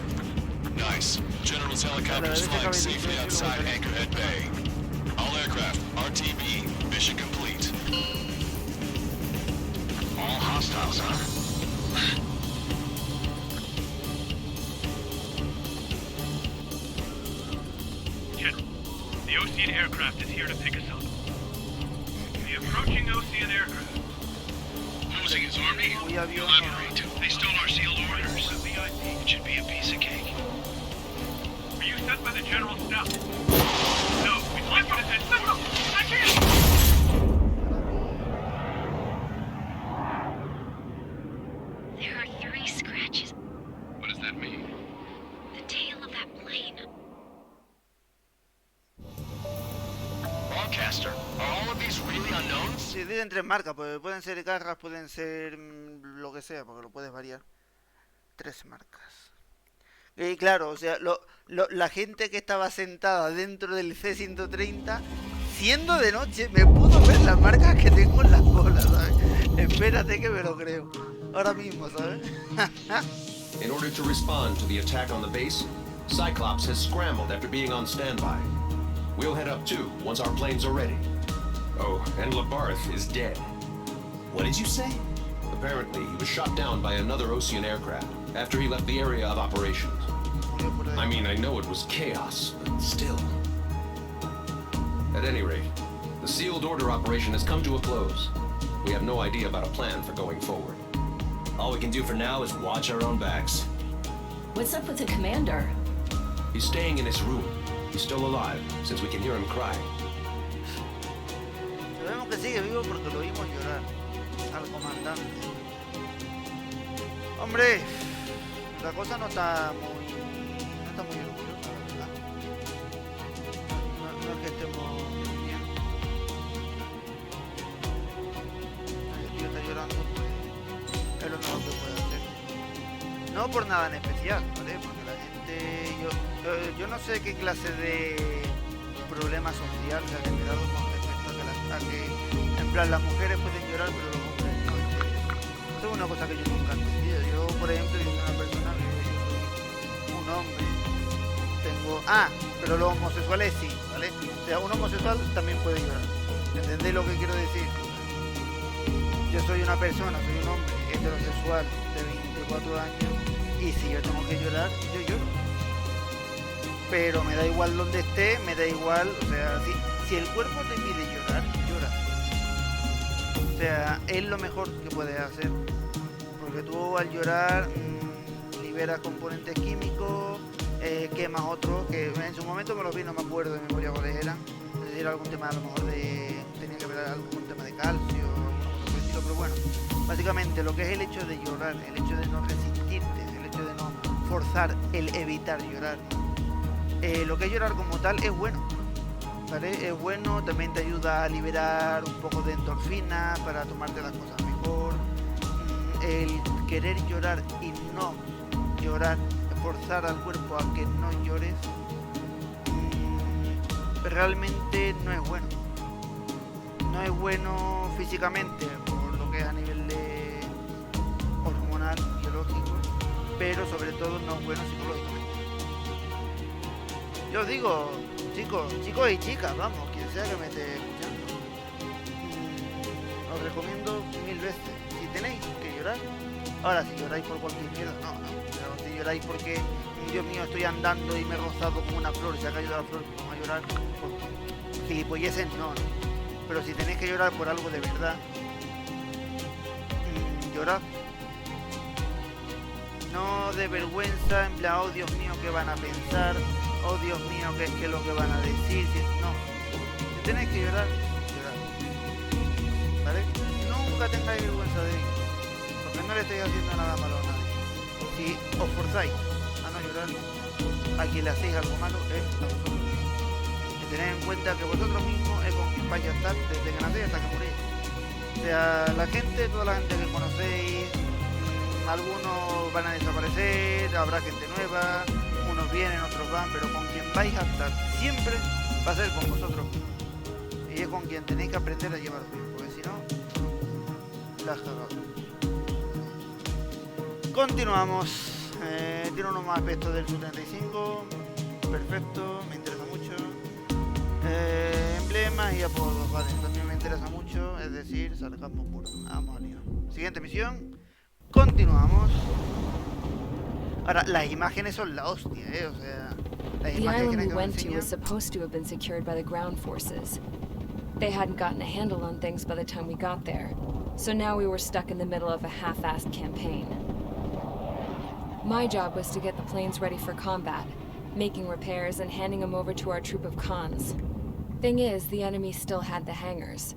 Nice. General's helicopters flying safely outside Anchorhead Bay. All aircraft, RTB, mission complete. All hostiles, huh? General, the Ocean aircraft is here to pick us up. The approaching Ocean aircraft. Losing his army? Muy avión. Elaborate. They stole our sealed orders. It should be a piece of cake. Were you sent by the General Staff? No, we find what it is. No, I can't! There are 3 scratches. What does that mean? The tail of that plane. Broadcaster, are all of these really unknowns? Sí, dicen 3 marcas, pues pueden ser garras, pueden ser lo que sea, porque lo puedes variar. 3 marcas. Y claro, o sea, la gente que estaba sentada dentro del C-130, siendo de noche, me pudo ver las marcas que tengo en las bolas, ¿sabes? Espérate que me lo creo. Ahora mismo, ¿sabes? In order to respond to the attack on the base, Cyclops has scrambled after being on standby. We'll head up too, once our planes are ready. Oh, and Labarth is dead. What did you say? Apparently, he was shot down by another Ocean aircraft after he left the area of operations. I mean, I know it was chaos, but still. At any rate, the sealed order operation has come to a close. We have no idea about a plan for going forward. All we can do for now is watch our own backs. What's up with the commander? He's staying in his room. He's still alive, since we can hear him crying. Sabemos que sigue vivo porque lo vimos llorar al comandante. Hombre, la cosa no está muy orgullosa, la verdad. No es que estemos bien. El tío está llorando, pues es lo mejor que puede hacer. No por nada en especial, ¿vale? Porque la gente, yo no sé qué clase de problema social se ha generado con respecto a que en plan las mujeres pueden llorar pero los hombres no. Esto es una cosa que yo nunca he entendido. Yo, por ejemplo, yo soy una persona que yo soy un hombre. Pero los homosexuales sí, ¿vale? O sea, un homosexual también puede llorar. ¿Entendéis lo que quiero decir? Yo soy una persona, soy un hombre heterosexual de 24 años y si yo tengo que llorar, yo lloro. Pero me da igual donde esté, me da igual, o sea, si el cuerpo te pide llorar, llora. O sea, es lo mejor que puedes hacer. Porque tú al llorar liberas componentes químicos, quemas otros, que en su momento me los vi, no me acuerdo de memoria cuáles eran. Es decir, algún tema a lo mejor tenía que ver algún tema de calcio, por el estilo, pero bueno. Básicamente lo que es el hecho de llorar, el hecho de no resistirte, el hecho de no forzar el evitar llorar. Lo que es llorar como tal es bueno. ¿vale? Es bueno, también te ayuda a liberar un poco de endorfina para tomarte las cosas mejor. El querer llorar y no llorar, forzar al cuerpo a que no llores, realmente no es bueno. No es bueno físicamente, por lo que es a nivel de hormonal, biológico, pero sobre todo no es bueno psicológicamente. Yo os digo, chicos y chicas, vamos, quien sea que me esté escuchando, os recomiendo 1000 veces. Si tenéis que llorar, ahora si lloráis por cualquier mierda, no, pero si lloráis porque, Dios mío, estoy andando y me he rozado como una flor y se ha caído la flor, vamos a llorar por gilipolleces, no. Pero si tenéis que llorar por algo de verdad, llorad. No de vergüenza, en plan, oh Dios mío, ¿qué van a pensar? Oh Dios mío, ¿qué es lo que van a decir? No, si tenéis que llorar, llorad, ¿vale? Nunca tengáis vergüenza de ello, porque no le estáis haciendo nada malo a nadie. Si os forzáis a no llorar, a quien le hacéis algo malo es a vosotros. Y tened en cuenta que vosotros mismos es con quien vais a estar desde que nacéis hasta que morís. O sea, la gente, toda la gente que conocéis, algunos van a desaparecer, habrá gente nueva, unos vienen, otros van, pero con quien vais a estar siempre va a ser con vosotros. Y es con quien tenéis que aprender a llevar bien, porque si no, la has cagado. Continuamos. Tiene unos más aspectos del Sub-35. Perfecto, me interesa mucho. Emblemas y apodos, vale, también me interesa mucho, es decir, sarcasmo puro. Vamos al lío. Siguiente misión. Continuamos. Ahora, las imágenes son la hostia, o sea, las The imágenes island que we went to enseñan. was supposed to have been secured by the ground forces. They hadn't gotten a handle on things by the time we got there, so now we were stuck in the middle of a half-assed campaign. My job was to get the planes ready for combat, making repairs and handing them over to our troop of cons. Thing is, the enemy still had the hangars.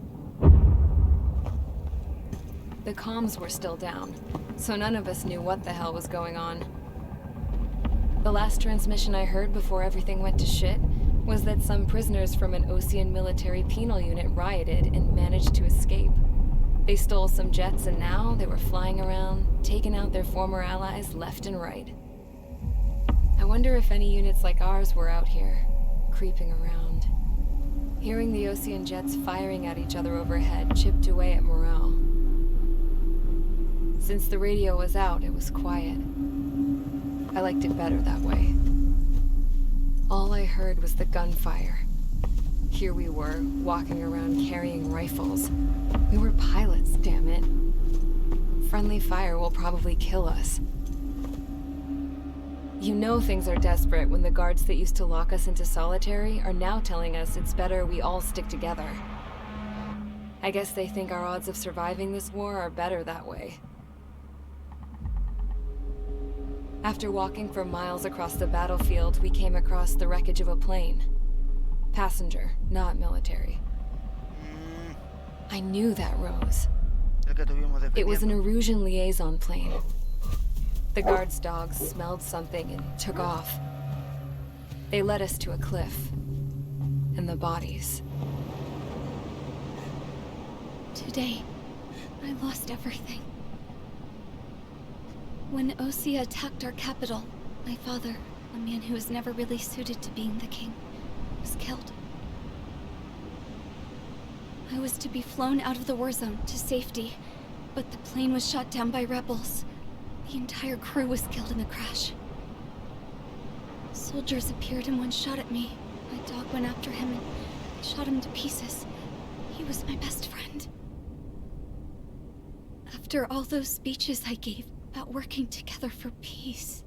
The comms were still down, so none of us knew what the hell was going on. The last transmission I heard before everything went to shit was that some prisoners from an Osean military penal unit rioted and managed to escape. They stole some jets and now they were flying around, taking out their former allies left and right. I wonder if any units like ours were out here, creeping around. Hearing the Osean jets firing at each other overhead chipped away at morale. Since the radio was out, it was quiet. I liked it better that way. All I heard was the gunfire. Here we were, walking around carrying rifles. We were pilots, damn it. Friendly fire will probably kill us. You know things are desperate when the guards that used to lock us into solitary are now telling us it's better we all stick together. I guess they think our odds of surviving this war are better that way. After walking for miles across the battlefield, we came across the wreckage of a plane. Passenger, not military. I knew that rose. It was an Erusian liaison plane. The guard's dogs smelled something and took off. They led us to a cliff. And the bodies. Today, I lost everything. When Osea attacked our capital, my father, a man who was never really suited to being the king, was killed. I was to be flown out of the war zone to safety, but the plane was shot down by rebels. The entire crew was killed in the crash. Soldiers appeared and one shot at me. My dog went after him and shot him to pieces. He was my best friend. After all those speeches I gave about working together for peace,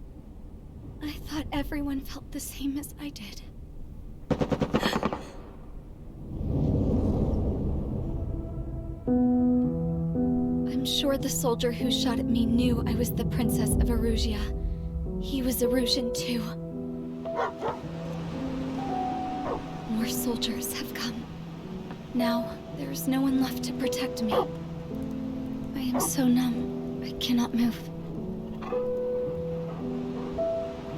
I thought everyone felt the same as I did. I'm sure the soldier who shot at me knew I was the Princess of Erusia. He was Erusian too. More soldiers have come. Now, there is no one left to protect me. I am so numb, I cannot move.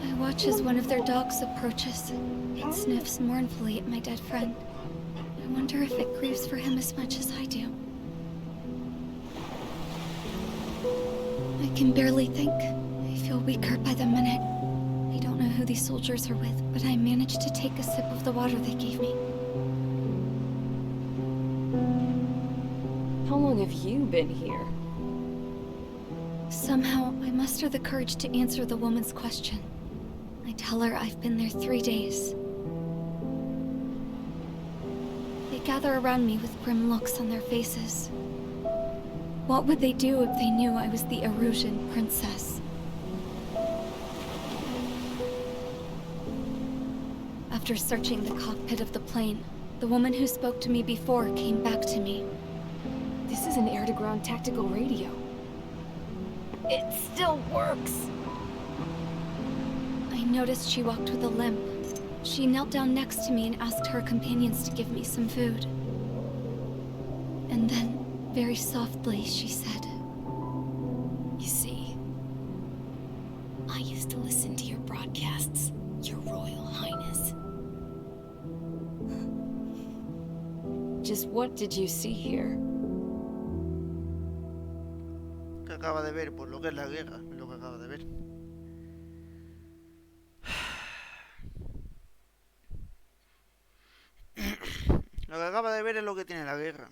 I watch watch as one of their dogs approaches. It sniffs mournfully at my dead friend. I wonder if it grieves for him as much as I do. I can barely think. I feel weaker by the minute. I don't know who these soldiers are with, but I managed to take a sip of the water they gave me. How long have you been here? Somehow, I muster the courage to answer the woman's question. I tell her I've been there 3 days. They gather around me with grim looks on their faces. What would they do if they knew I was the Erusian princess? After searching the cockpit of the plane, the woman who spoke to me before came back to me. This is an air-to-ground tactical radio. It still works! I noticed she walked with a limp. She knelt down next to me and asked her companions to give me some food. And then, very softly, she said, "You see, I used to listen to your broadcasts, Your Royal Highness." Just what did you see here? Que acaba de ver, pues lo que es la guerra, es lo que acaba de ver. Lo que acaba de ver es lo que tiene la guerra.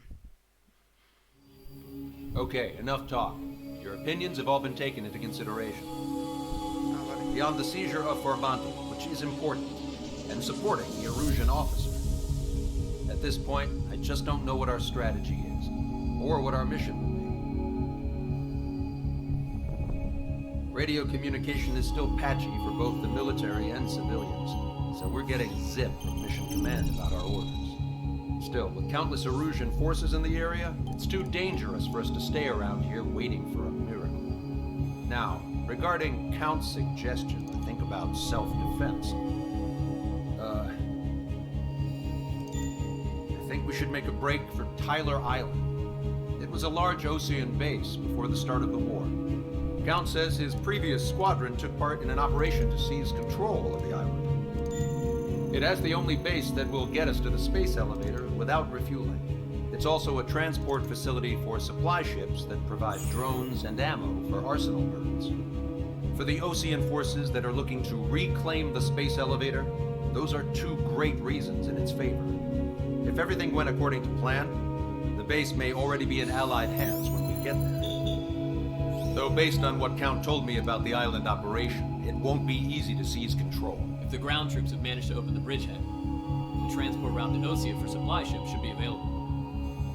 Okay, enough talk. Your opinions have all been taken into consideration. Beyond the seizure of Forbanti, which is important, and supporting the Erusian officer. At this point, I just don't know what our strategy is, or what our mission will be. Radio communication is still patchy for both the military and civilians, so we're getting zip from Mission Command about our orders. Still, with countless Erusian forces in the area, it's too dangerous for us to stay around here waiting for a miracle. Now, regarding Count's suggestion to think about self-defense, I think we should make a break for Tyler Island. It was a large Osean base before the start of the war. Count says his previous squadron took part in an operation to seize control of the island. It has the only base that will get us to the space elevator without refueling. It's also a transport facility for supply ships that provide drones and ammo for arsenal birds. For the Osean forces that are looking to reclaim the space elevator, those are two great reasons in its favor. If everything went according to plan, the base may already be in Allied hands when we get there. Though based on what Count told me about the island operation, it won't be easy to seize control. If the ground troops have managed to open the bridgehead, the transport route to Osea for supply ships should be available.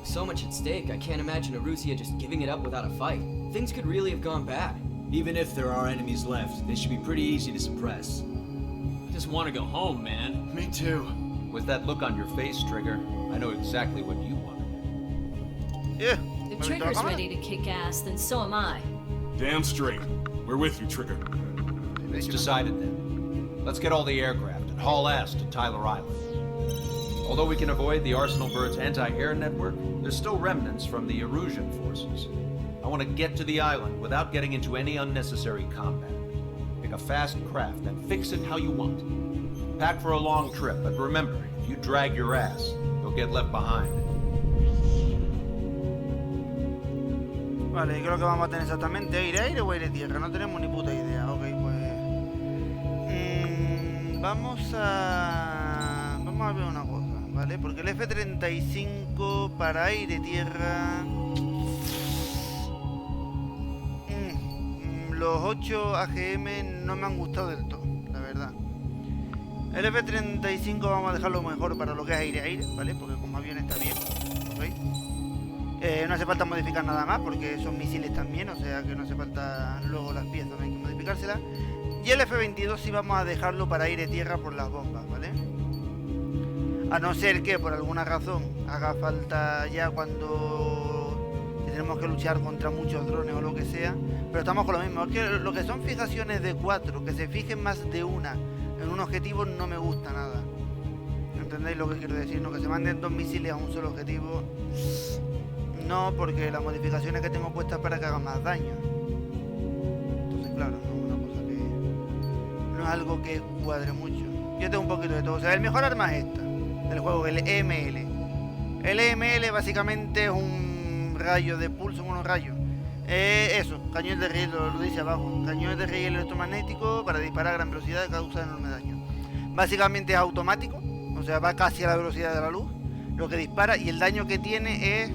So much at stake, I can't imagine Erusia just giving it up without a fight. Things could really have gone bad. Even if there are enemies left, they should be pretty easy to suppress. I just want to go home, man. Me too. With that look on your face, Trigger, I know exactly what you wanted. Yeah. If Trigger's ready to kick ass, then so am I. Damn straight. We're with you, Trigger. It's decided then. Let's get all the aircraft and haul ass to Tyler Island. Although we can avoid the Arsenal Bird's anti-air network, there's still remnants from the Erusian forces. I want to get to the island without getting into any unnecessary combat. Pick a fast craft and fix it how you want. Pack for a long trip, but remember, if you drag your ass, you'll get left behind. Vale, creo que vamos a tener exactamente aire o aire-tierra, no tenemos ni puta idea. Ok, pues... vamos a ver una cosa, ¿vale? Porque el F-35 para aire-tierra... los 8 AGM no me han gustado del todo, la verdad. El F-35 vamos a dejarlo mejor para lo que es aire-aire, ¿vale? Porque como avión está bien, ¿ok? No hace falta modificar nada más porque son misiles también, o sea que no hace falta luego las piezas, no hay que modificárselas. Y el F-22 sí vamos a dejarlo para aire-tierra por las bombas, ¿vale? A no ser que por alguna razón haga falta ya cuando tenemos que luchar contra muchos drones o lo que sea, pero estamos con lo mismo. Es que lo que son fijaciones de 4, que se fijen más de una en un objetivo, no me gusta nada. ¿Entendéis lo que quiero decir? No, que se manden 2 misiles a un solo objetivo. No, porque las modificaciones que tengo puestas para que hagan más daño. Entonces, claro, no es una cosa que no es algo que cuadre mucho. Yo tengo un poquito de todo. O sea, el mejor arma es esta del juego, el EML. El EML básicamente es un rayo de pulso, unos rayos. Eso, cañón de riel, lo dice abajo. Cañón de riel electromagnético para disparar a gran velocidad, causa enorme daño. Básicamente es automático, o sea, va casi a la velocidad de la luz. Lo que dispara y el daño que tiene es...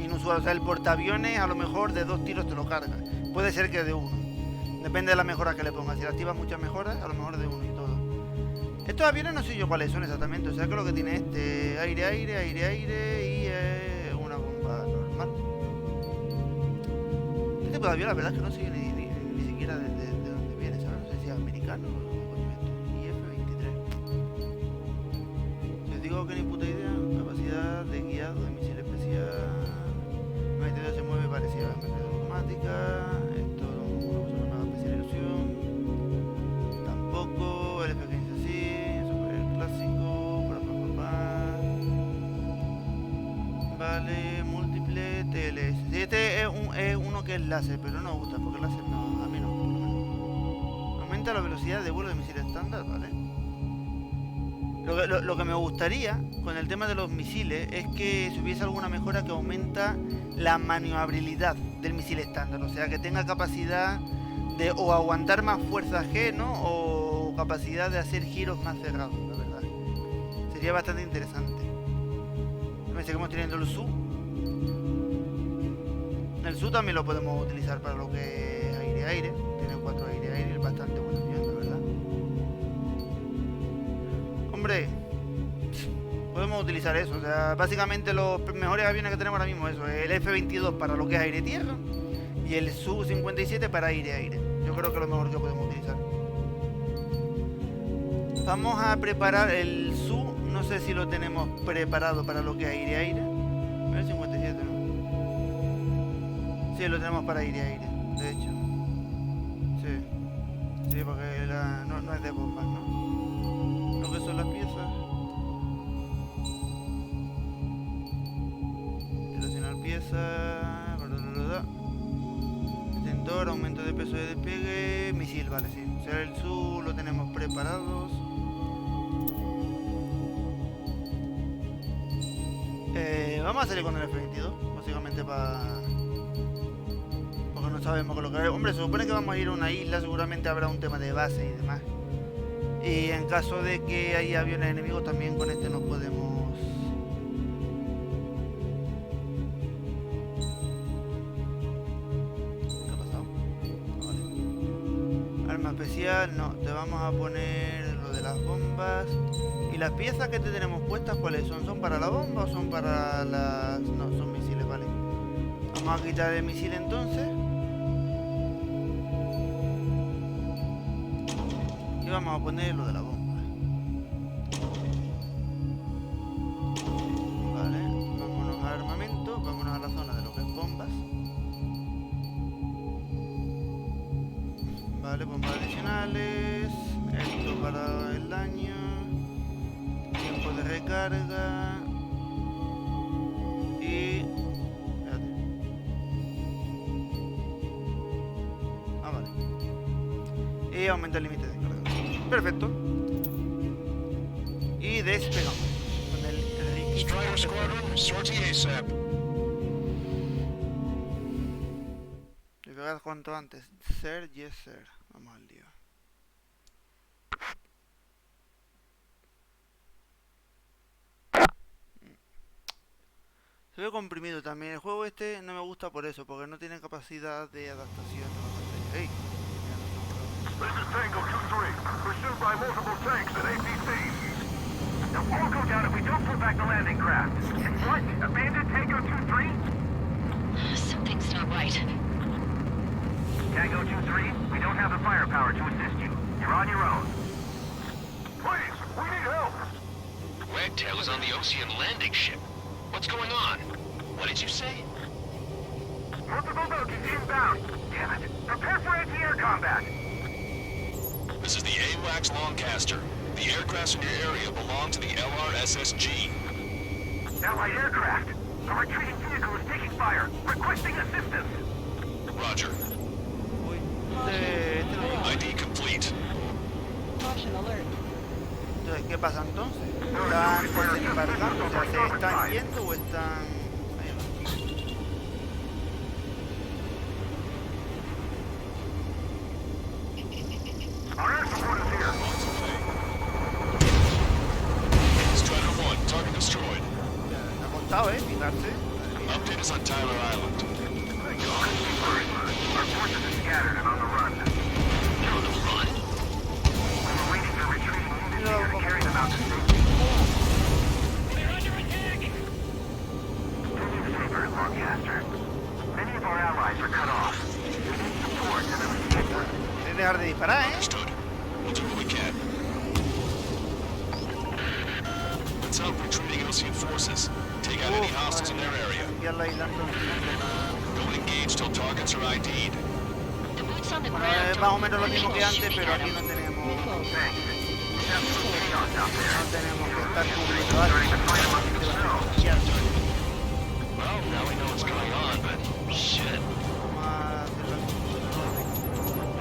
inusual. O sea, el portaaviones a lo mejor de 2 tiros te lo carga. Puede ser que de 1. Depende de las mejoras que le pongas. Si le activas muchas mejoras, a lo mejor de 1 y todo. Estos aviones no sé yo cuáles son exactamente. O sea, que lo que tiene este... aire y una bomba normal. Este tipo de avión la verdad es que no sé ni siquiera de dónde viene, ¿sabes? No sé si es americano o y F-23. Si os digo que ni puta idea, capacidad de guiado de misil especial. La mayoría se mueve parecida a la memoria automática. Esto una nueva especial ilusión. Tampoco. El F-15 sí, super clásico. Vale, múltiple TLS. Sí, este es uno que es láser, pero no me gusta porque el láser no, a mí no. Aumenta la velocidad de vuelo de misiles estándar, ¿vale? Lo que me gustaría con el tema de los misiles es que si hubiese alguna mejora que aumenta la maniobrabilidad del misil estándar, o sea, que tenga capacidad de o aguantar más fuerza G, ¿no? O capacidad de hacer giros más cerrados, la verdad. Sería bastante interesante. Seguimos teniendo el SU. El SU también lo podemos utilizar para lo que es aire-aire. Tiene 4 aire-aire, es bastante bueno, la verdad. Hombre, podemos utilizar eso. O sea, básicamente los mejores aviones que tenemos ahora mismo eso. El F-22 para lo que es aire-tierra y el Su-57 para aire-aire. Yo creo que es lo mejor que podemos utilizar. Vamos a preparar el Su. No sé si lo tenemos preparado para lo que es aire-aire. A ver, 57, ¿no? Sí, lo tenemos para aire-aire, de hecho. Sí. Sí, porque no es de bombas, ¿no? Lo que son las piezas. Seleccionar piezas. Detentor, aumento de peso de despegue. Misil, vale, sí. O sea, el Su lo tenemos preparados. Vamos a salir con el F-22, básicamente porque no sabemos con lo que hay. Hombre, se supone que vamos a ir a una isla, seguramente habrá un tema de base y demás. Y en caso de que haya aviones enemigos, también con este nos podemos... ¿Qué ha pasado? Vale. Arma especial, no, te vamos a poner lo de las bombas. ¿Y las piezas que te tenemos puestas cuáles son? ¿Son para la bomba o son para las...? No, son misiles, vale. Vamos a quitar el misil entonces. Y vamos a poner lo de la bomba. Vale, vámonos a armamento, vámonos a la zona de lo que es bombas. Vale, bombas adicionales. Esto para el daño. Tiempo de recarga. Y... espérate. Ah, vale. Y aumenta el límite de carga. Perfecto. Y despegamos con el Strider Squadron, sortie ASAP. Despegar cuanto antes. Sir, yes sir. Vamos al lío. Se ve comprimido también. El juego este no me gusta por eso, porque no tiene capacidad de adaptación. ¡Ey! This is Tango 2-3, pursued by multiple tanks and APCs. The war will go down if we don't pull back the landing craft. What? Abandoned Tango 2-3? Something's not right. Tango 2-3, we don't have the firepower to assist you. You're on your own. Please, we need help. Wagtail is on the Ocean landing ship. What's going on? What did you say? Multiple bogies inbound. Damn it. Prepare for anti-air combat. This is the AWACS Longcaster. The aircrafts in your area belong to the LRSSG. Allied aircraft. A retreating vehicle is taking fire. Requesting assistance. Roger. Este lo llevo. ID complete. Entonces, ¿qué pasa entonces? ¿Están por desembarcando? O sea, ¿se están yendo o están...? Ahí va. Strider 1, target destroyed. Me ha costado, fijarse. Update is on Tyler Island. Our forces are scattered and on the run. They're on the run? We were waiting for retreating units to carry them out to safety. They're under attack! Do me a favor, Longcaster. Many of our allies are cut off. We need support to them escape. Es dejar de disparar, Understood. We'll do what we can. Let's help retreating Ocean forces. Take out any hostiles in their area. Ya la isla entonces. Don't engage till targets are ID'd. The boots on the Bueno, ground es más o menos lo mismo que antes, pero aquí no tenemos... No tenemos que estar cubriendo algo. Well, now we know what's going on, but shit.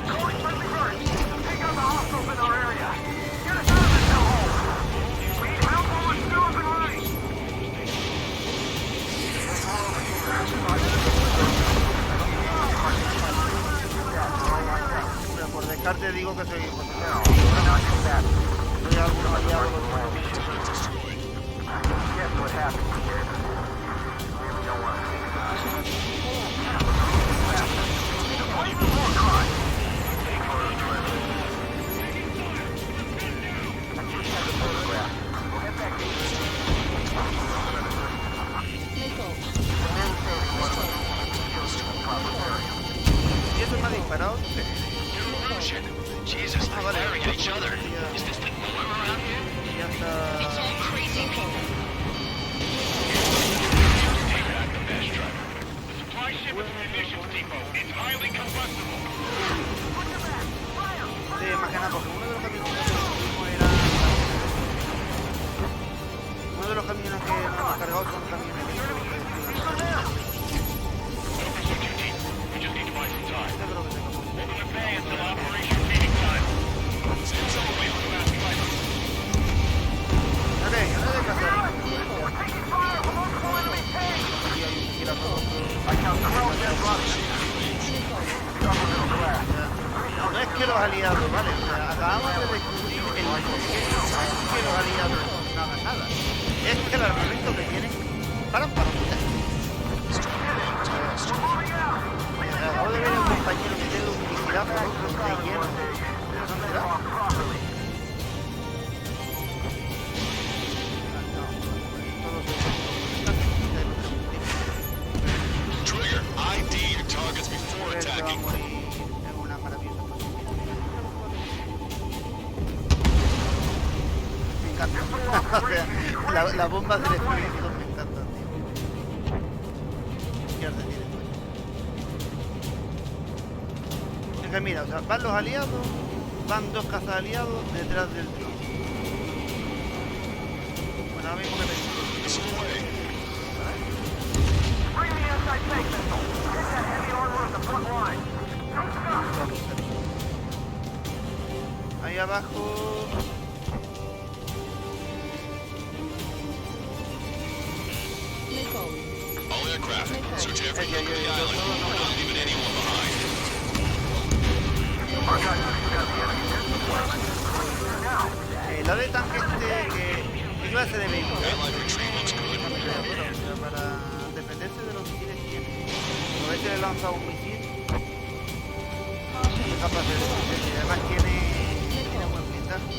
Calling friendly birds. Take out the hostiles in our area. Get us out of this hellhole. We need help while we're still up and running. Por descarte digo que soy posicionado. Soy algunos aliados. Guess what happened, kid? Maybe don't want to. Deployment war crime. Take photos, just had the photograph. We'll get back to you. ¿Y eso me ha disparado? Jesus, they're firing at each other. Is this the norm around here? Ya está... It's all crazy. Take back the mesh driver. The supply ship is munitions depot. It's highly combustible. Sí, más que nada, porque uno de los camiones que tuvimos era... Uno de los camiones que nos hemos cargado son camiones de... We just need to buy some time. Hold the bay until operation meeting time. Send some away from the last driver. Dale, ya no de cazar. We're taking fire from multiple enemy tanks. I count 12 dead Russians. Double middle class. No es que los aliados, vale, o sea, acabamos de descubrir el que los aliados no hagan nada. Es que el armamento que tienen paran para putas. Acabo de ver a un compañero que tiene un misilazo a otro de hierro. Trigger, ID your targets before attacking. Es una maravillosa posición. Me encanta. O sea, la bomba del espíritu me encanta, tío. Izquierda tiene. Es que mira, o sea, van los aliados, van dos cazas aliados detrás del dron. Bueno, ahora mismo me tengo. Bring the anti-tank missile. Get that heavy armor at the front line. Don't stop. Ahí abajo. All aircraft, search every nook of the island. We're not leaving anyone behind. La de tanque ¿qué clase de vehículo? Allied retreat looks good. Para defenderse de los misiles que tiene. A veces le lanza un misil. Es capaz de defenderse. Además tiene buen blindaje.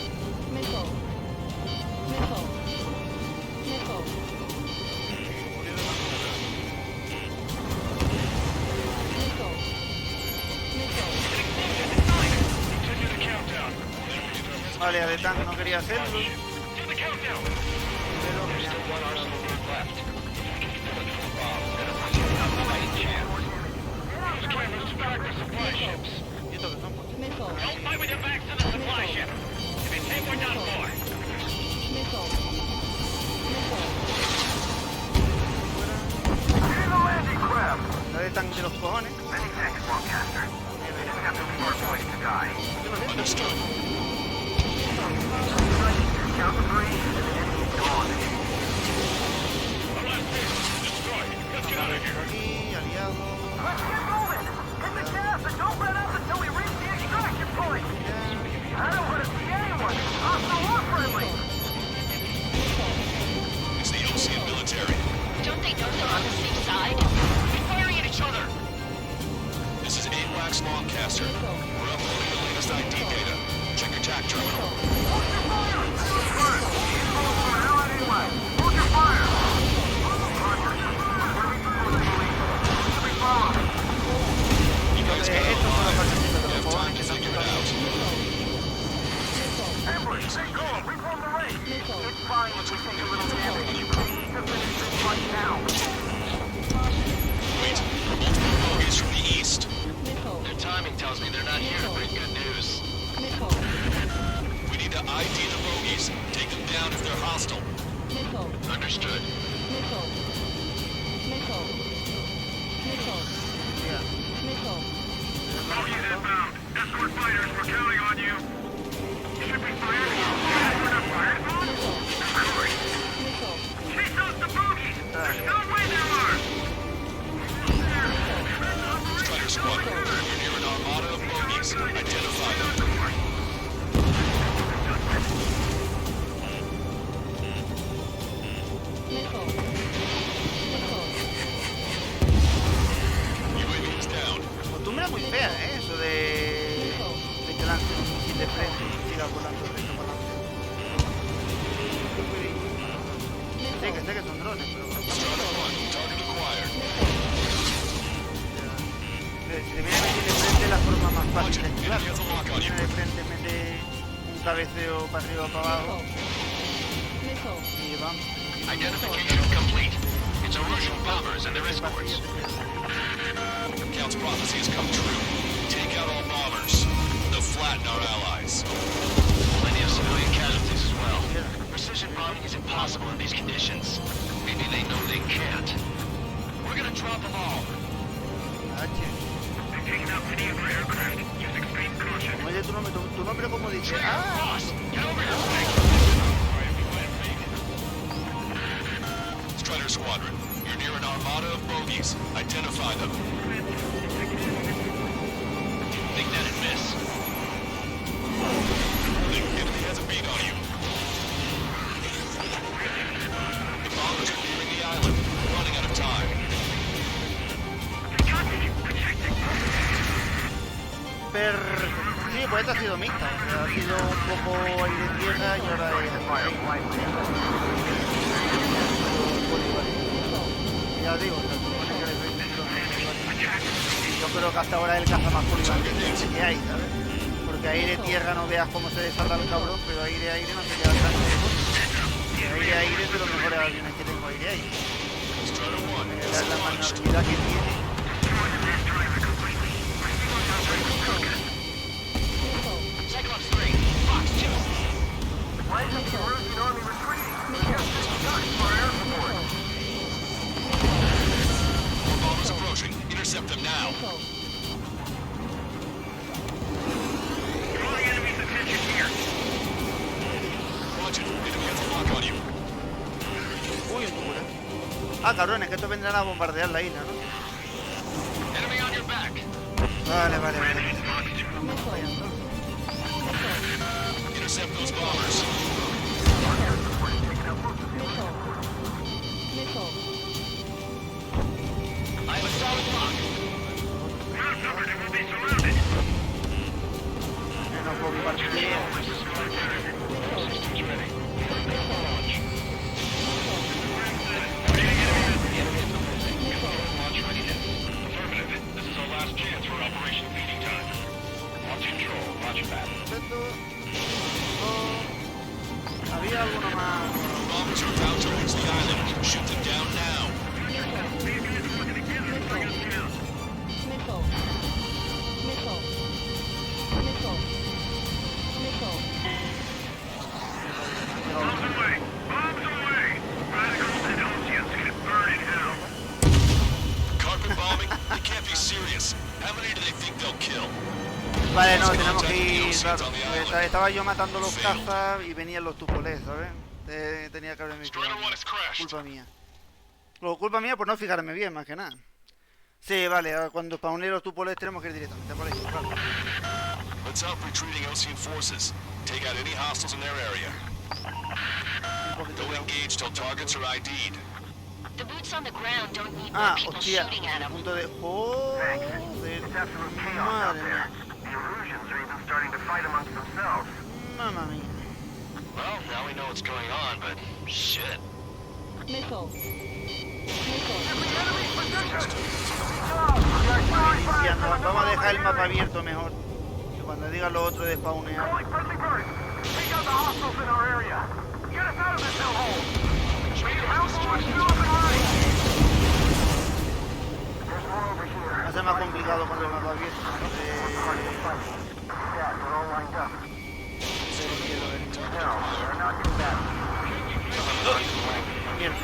Vale, de tanque no quería hacerlo. ¿Y esto qué son? Don't fight with your backs to the supply ship. If you take, we're done for. La de tanque de los cojones. Many thanks, Longcaster. We have to leave our Their timing tells me they're not here to bring good news. We need to ID the bogies. Take them down if they're hostile. Understood. Bogies inbound. Escort fighters, we're counting on you. Should be fired. We're not fired upon? Of course. Chase out the bogies. There's no way there are. Strider squad, you're near an armada of bogies. Identify them. UAV is down. Costumbre muy fea, eso de que lance un misil de frente y siga volando recto para adelante. Sí, que sé que son drones, pero... Si te viene a meter de frente es la forma más fácil de esquivar. Si viene de frente, mete un cabeceo para arriba o para abajo. Y vamos. Identification complete. It's Erusian bombers and their escorts. Count's prophecy has come true. Take out all bombers. They'll flatten our allies. Plenty of civilian casualties as well. Precision bombing is impossible in these conditions. Maybe they know they can't. We're gonna drop them all. They're taking out many of our aircraft. Use extreme caution. Oye, tu nombre como dice. Boss, get over here. Strider squadron, you're near an armada of bogies. Identify them. Think that'd miss. The enemy has a beat on you. The bombers are leaving the island. We're running out of time. Sí, pues esta ha sido mixta. O sea, ha sido un poco aire-tierra y ahora es... Ya digo, yo creo que hasta ahora es el caza más polivalente que hay, ¿sabes? Porque aire-tierra no veas cómo se desata el cabrón, pero aire-aire no se queda tan lejos. Y aire-aire es de los mejores aviones que tengo aire-aire. La maniobrabilidad que tiene. Cyclops 3, Fox 2. Why is the Erusian army retreating? Fire support. More bombers approaching. Intercept them now. Draw the enemy's attention here. Watch it. Enemy has a lock on you. Uy, un tubo, Ah, cabrones, que estos vendrán a bombardear la isla, ¿no? Enemy on your back. Vale. Intercept those bombers. I have a solid lock. They will be surrounded. Que nos bombardeen. Systems ready. Launch readiness. Affirmative. This is our last chance for Operation Feeding Time. Launch control. Roger that. Había alguno más. Bombers are about to reach the island. Shoot them down now. Bombs away! Bombs away! Radicals and Oceans can burn in hell. Carpet bombing? They can't be serious. How many do they think they'll kill? Vale, no, tenemos que ir, claro. Estaba yo matando los cazas y venían los tupoles, ¿sabes? Tenía que haberme quedado. Culpa mía. Culpa mía por no fijarme bien, más que nada. Sí, vale, ahora cuando spawneen los tupoles tenemos que ir directamente por ahí, claro. Let's help retreating Ocean forces. Take out any hostiles in their area. Don't engage till targets are ID'd. The boots on the ground don't need more Ah, people hostia, shooting at them. punto de... Joder, madre mía. The Erusians are even starting to fight amongst themselves. No. Mamma mía. Well, now we know what's going on, but shit. Ya nos vamos a dejar el mapa abierto mejor. Que cuando diga lo otro de spawnear. Va a ser más complicado con el mapa abierto. Mierda.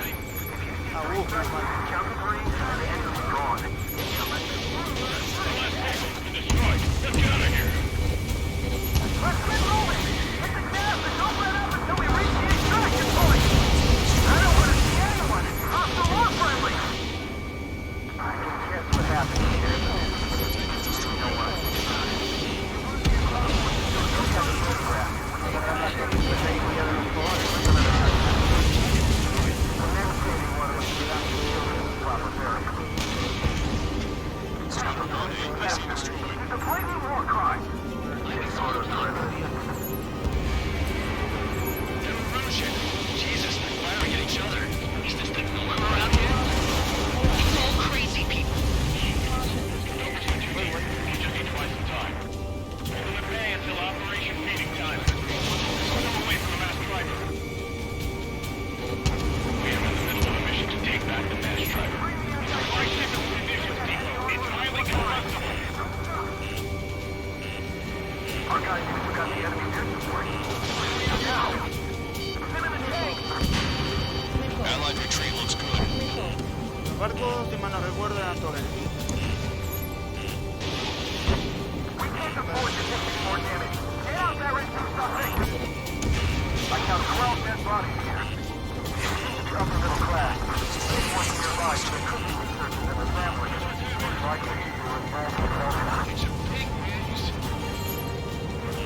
Los barcos, si mal no recuerdo, eran todos enemigos.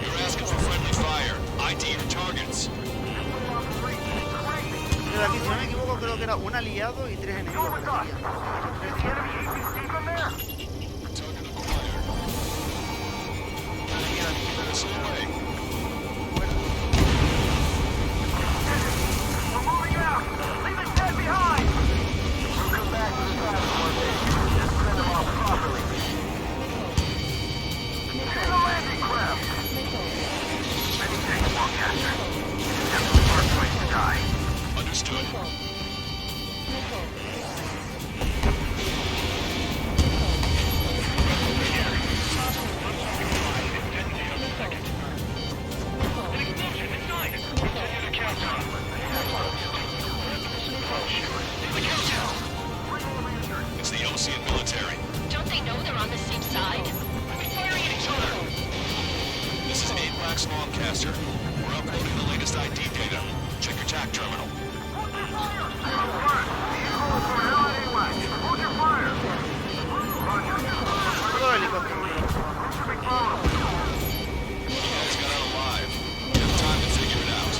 You're asking for friendly fire. ID your targets. Pero aquí, si no me equivoco, creo que era un aliado y 3 enemigos. Understood. It's the Ocean military. Don't they know they're on the same side? They're firing at each other. This is AWACS Longcaster. We're uploading the latest ID data. Check your TAC terminal. Todo helicóptero. You guys got out alive. You have time to figure it out.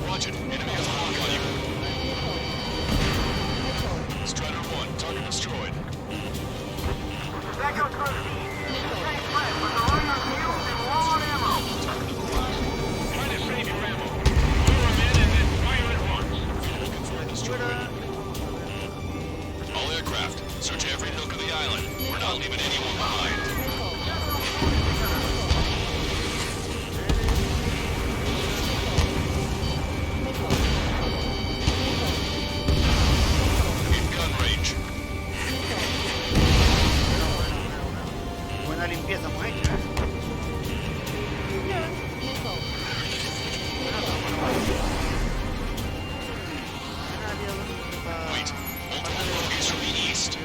Roger. Enemy has a lock on you. Strider 1, target destroyed. All aircraft, search every nook of the island. We're not leaving anyone behind. In gun range. Buena limpieza hemos hecho, ¿eh? Wait, multiple bogies from the east. The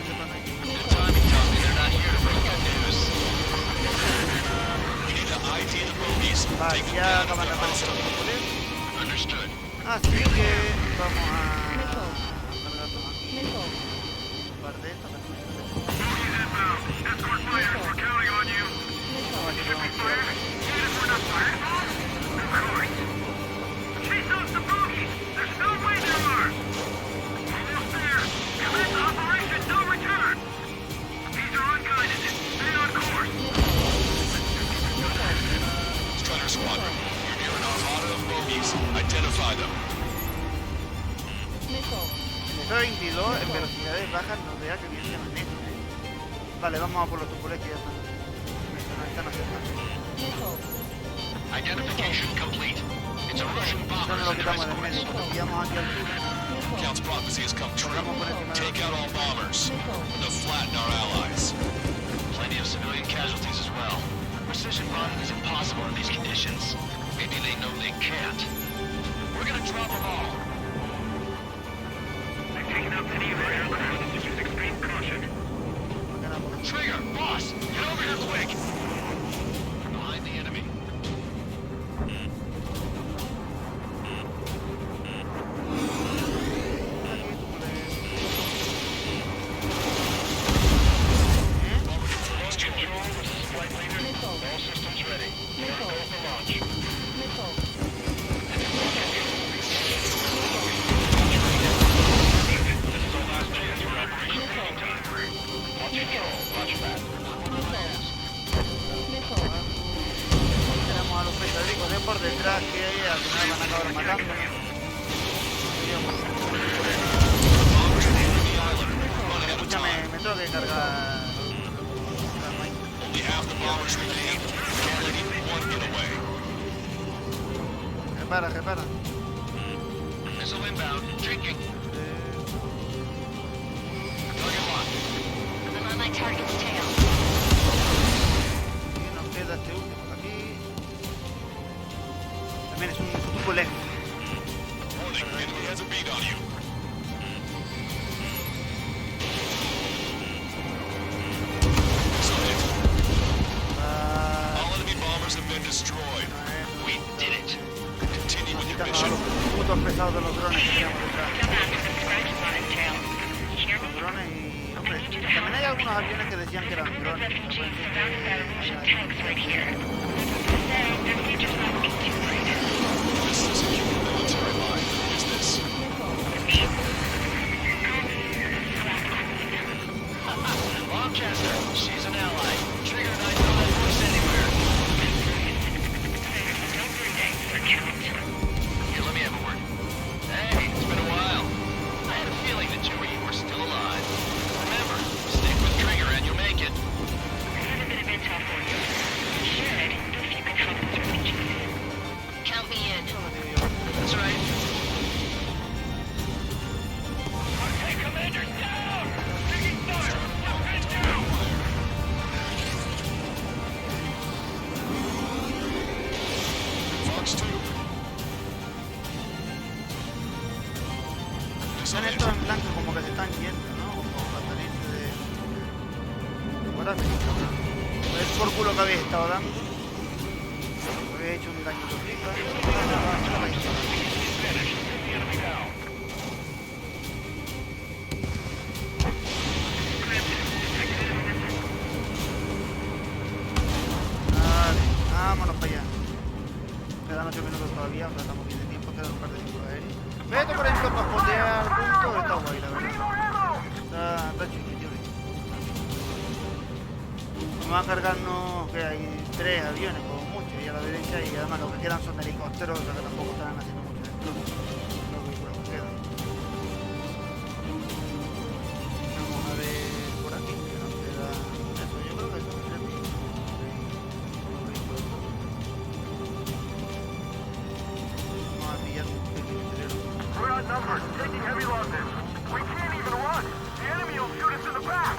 timing tells me they're not here to bring good news. We need to ID the bogies. Vale, Take them ya down acaban de if aparecer they're los hostile. módulos. Understood. Así que vamos a... Un par de estas, Escort fighters, we're counting on you. Should we fire? Even if we're not fired? Of course. Chase those the bogeys. There's no way there are. Almost there. Commence Operation No Return. These are unguided. Stay on course. Strider Squadron, you're near an armada of bogies. Identify them. Metro 22 en velocidades bajas no vea que viene de manera. Vale, vamos a por los tupules que ya están. No están acercando. Identification complete. It's a Russian bomber. No lo quitamos del medio, porque pillamos aquí al sur. Count's prophecy has come true. Take out all bombers. They'll flatten our allies. Plenty of civilian casualties as well. Precision bombing is impossible in these conditions. Maybe they know they can't. We're gonna drop them all. They've taken out many of our aircraft. Use extreme caution. Trigger, boss, get over here quick. Behind the enemy. All systems ready. Go for launch. This is our last chance for Operation Green Time. Watch control. Watch back. Tenemos a los pesadicos de por detrás que al final van a acabar matando. Escúchame, me tengo que cargar. Only half the bombers remain. We only need one getaway. Repara. Missile inbound. Drinking. Target locked. I'm on my target's tail. Y nos queda este último aquí. También es un tupule. Warning, enemy has a beat on you. All enemy bombers have been destroyed. We did it. Continue with your Quitando a mission. los putos pesados de los drones que tenemos detrás. Come back with some scratches on his tail. Hear Los me? drones y... Hombre, también hay algunos aviones que decían que eran drones. Refugees surrounded by Russian tanks right here. Say, their future's not looking too bright. This is a human military line. Is this? Rochester, she's an ally. Trigger and I know that voice anywhere. Here, let me have a word. Hey, it's been a while. I had a feeling the two of you were still alive. Remember, stick with Trigger and you'll make it. I have a bit of intel for you. You should, if you can help us reach it. Count me in. That's right. Hey, Commander, down! Taking fire! Head down! Fox 2. Están estos en blanco como que se están yendo, ¿no? Como para salirse de... Ahora sí, es por culo que habéis estado dando. Habéis hecho un daño Vale, vámonos para allá. Quedan 8 minutos todavía, o sea, estamos bien de tiempo, quedan un par de tiempos aéreos. Esto, por ejemplo, para jodear puntos está guay, la verdad. Está chiquitito. Vamos a cargarnos, que hay 3 aviones, como mucho, y a la derecha, y además lo que quedan son helicópteros, o sea que tampoco están haciendo mucho destrozo. Los vehículos que quedan. Vamos a ver por aquí, que nos queda eso. Yo creo que son 3 vehículos. Vamos a pillar un pequeño interior. We're outnumbered, taking heavy losses. We can't even run. The enemy will shoot us in the back.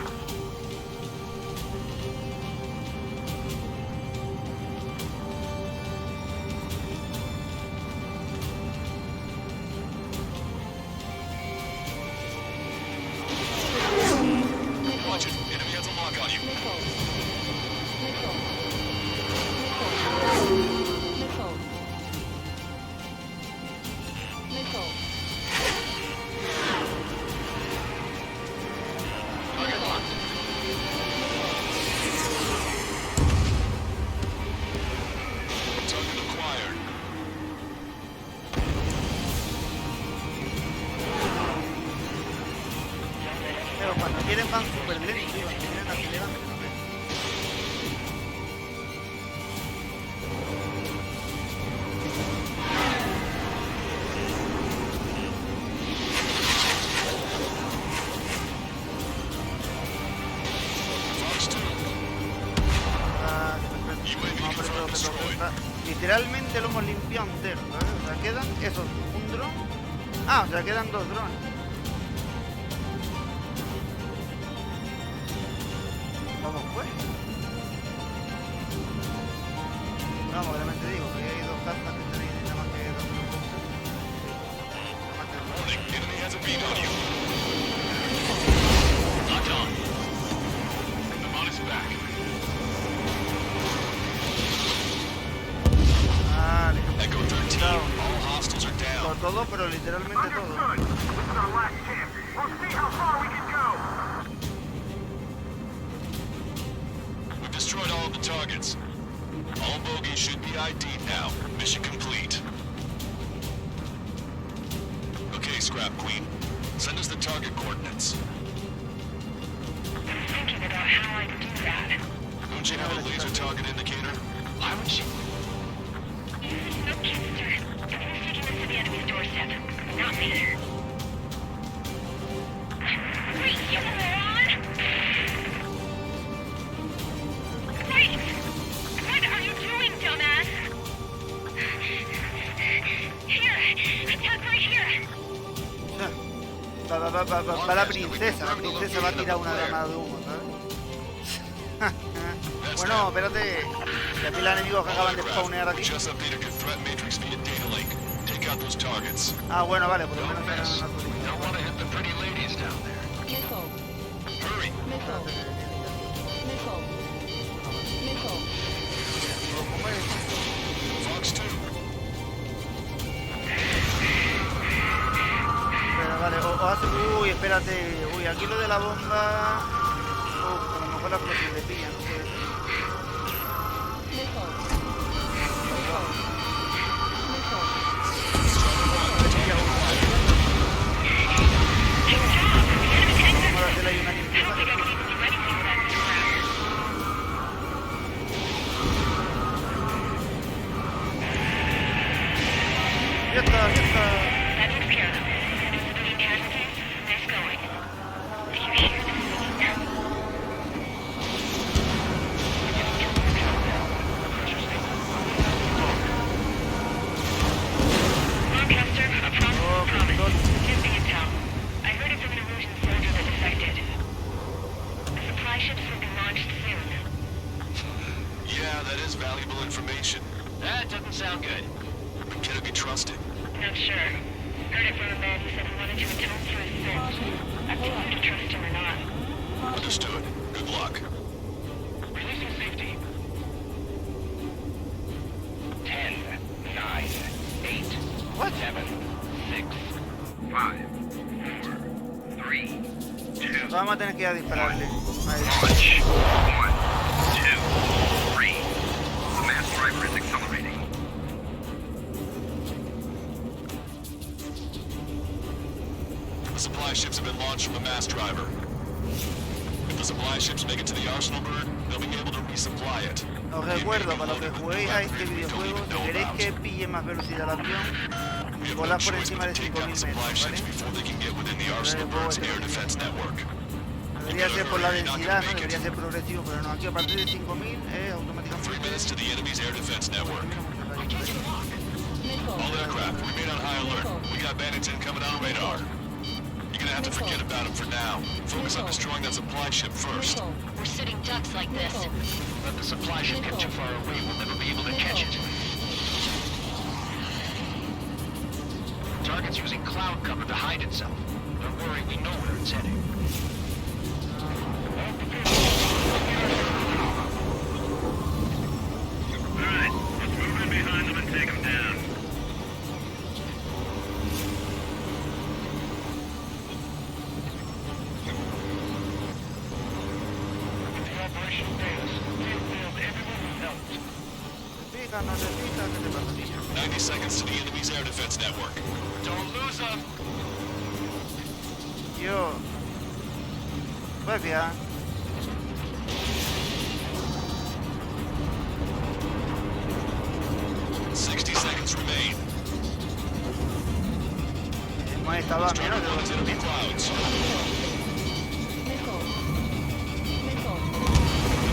súper lento, tío. Vienen acelerando. Literalmente lo hemos limpiado entero, ¿sabes? O sea, quedan esos, un dron. Ah, o sea, quedan 2 drones. Vamos pues. Vamos, realmente digo que hay 2 cartas que tenéis nada más que 2 minutos. Todo, pero literalmente todo. We've destroyed all of the targets. All bogies should be ID'd now. Mission complete. Okay, Scrap Queen. Send us the target coordinates. I'm thinking about how I do that. Don't you have a laser target indicator? Why would she? No, Kester. Who's taking this to the enemy's doorstep? Not me. Wait, you moron! Wait! What are you doing, dumbass? Here! Attack right here! Va la princesa va a tirar una granada de humo, ¿sabes? Bueno, espérate, que aquí los enemigos que acaban de spawnear aquí. Ah, bueno, vale, por lo menos eran una Pero vale, o hace... Uy, espérate, uy, aquí lo de la bomba... a lo mejor la explosión de pilla, no puede ser. Ya está, ya está. That takes care of them. Civilian casualties? Nice going. Do you hear the singing? Lancaster, a promise. Just be in town. I heard it's an illusion soldier that defected. The supply ships will be launched soon. Yeah, that is valuable information. That doesn't sound good. Can it be trusted? Not sure. Heard it from a man who said he wanted to atone for his sins. Up to you to trust him or not. Understood. Good luck. Releasing safety. 10, 9, 8, What? 7, 6, 5, 4, 3, 2. Vamos a tener que ir a dispararle. Ahí. Launch. 1, 2, 3. The mass driver is accelerating. The supply ships have been launched from the mass driver. If the supply ships make it to the arsenal bird, they'll be able to resupply it. Os recuerdo, para los que juguéis a este videojuego, si queréis que pille más velocidad al avión, volad por encima de 5.000 metros, ¿vale? Debería ser por la densidad, ¿no? Debería ser progresivo, pero no, aquí a partir de 5.000 automáticamente... All aircraft, remain on high alert. We got bandits incoming on radar. You're gonna have to forget about them for now. Focus on destroying that supply ship first. We're sitting ducks like this. Let the supply ship get too far away, we'll never be able to catch it. Target's using cloud cover to hide itself. Don't worry, we know where it's heading. Alright, let's move in behind them and take them down. The operation fails. We've failed everyone we helped. No se fija, ¿qué te pasa, niño? 90 seconds to the enemy's air defense network. Don't lose them. Yo... Pues fijar. 60 seconds remain. Hemos estado a menos de 2 minutos.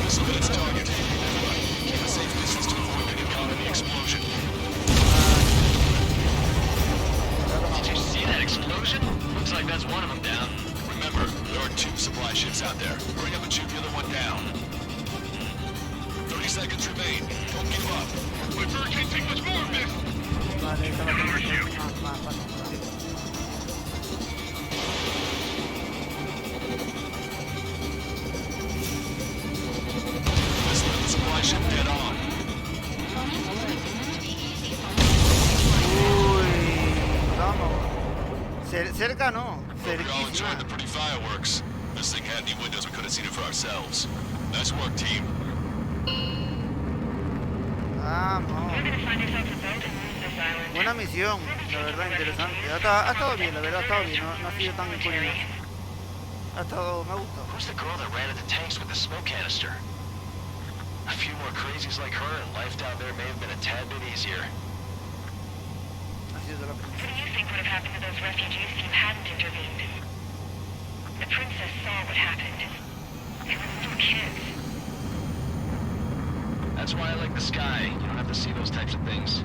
Missile hits target. Keep a safe distance to avoid getting caught in the explosion. Did you see that explosion? Looks like that's one of them down. Remember, there are 2 supply ships out there. Hurry up and shoot the other one down. 30 seconds remain. Don't give up. My bird can't take much more of this. Vale, esta va a tener más fácil. This supply ship dead on. Uy, vamos. Cerca no, We all cerquísima. enjoyed the pretty fireworks. This thing had any windows, we could have seen it for ourselves. Nice work, team. Vamos. You're gonna find yourself a boat and leave this island. Buena misión, la verdad, interesante. Ha estado bien, la verdad, ha estado bien. No ha sido tan curioso. Ha estado, me ha gustado. Who's the girl that ran into tanks with the smoke canister? A few more crazies like her and life down there may have been a tad bit easier. Ha sido la What primera. do you think would have happened to those refugees if you hadn't intervened? The princess saw what happened. They were little kids. That's why I like the sky. You don't have to see those types of things.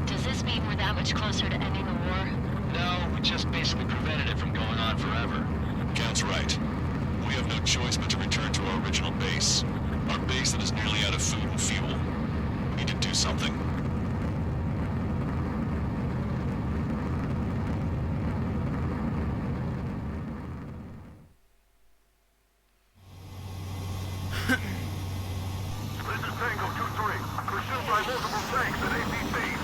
Does this mean we're that much closer to ending the war? No, we just basically prevented it from going on forever. Count's right. We have no choice but to return to our original base. Our base that is nearly out of food and fuel. We need to do something. This is Tango 2-3. Pursued by multiple tanks and APCs.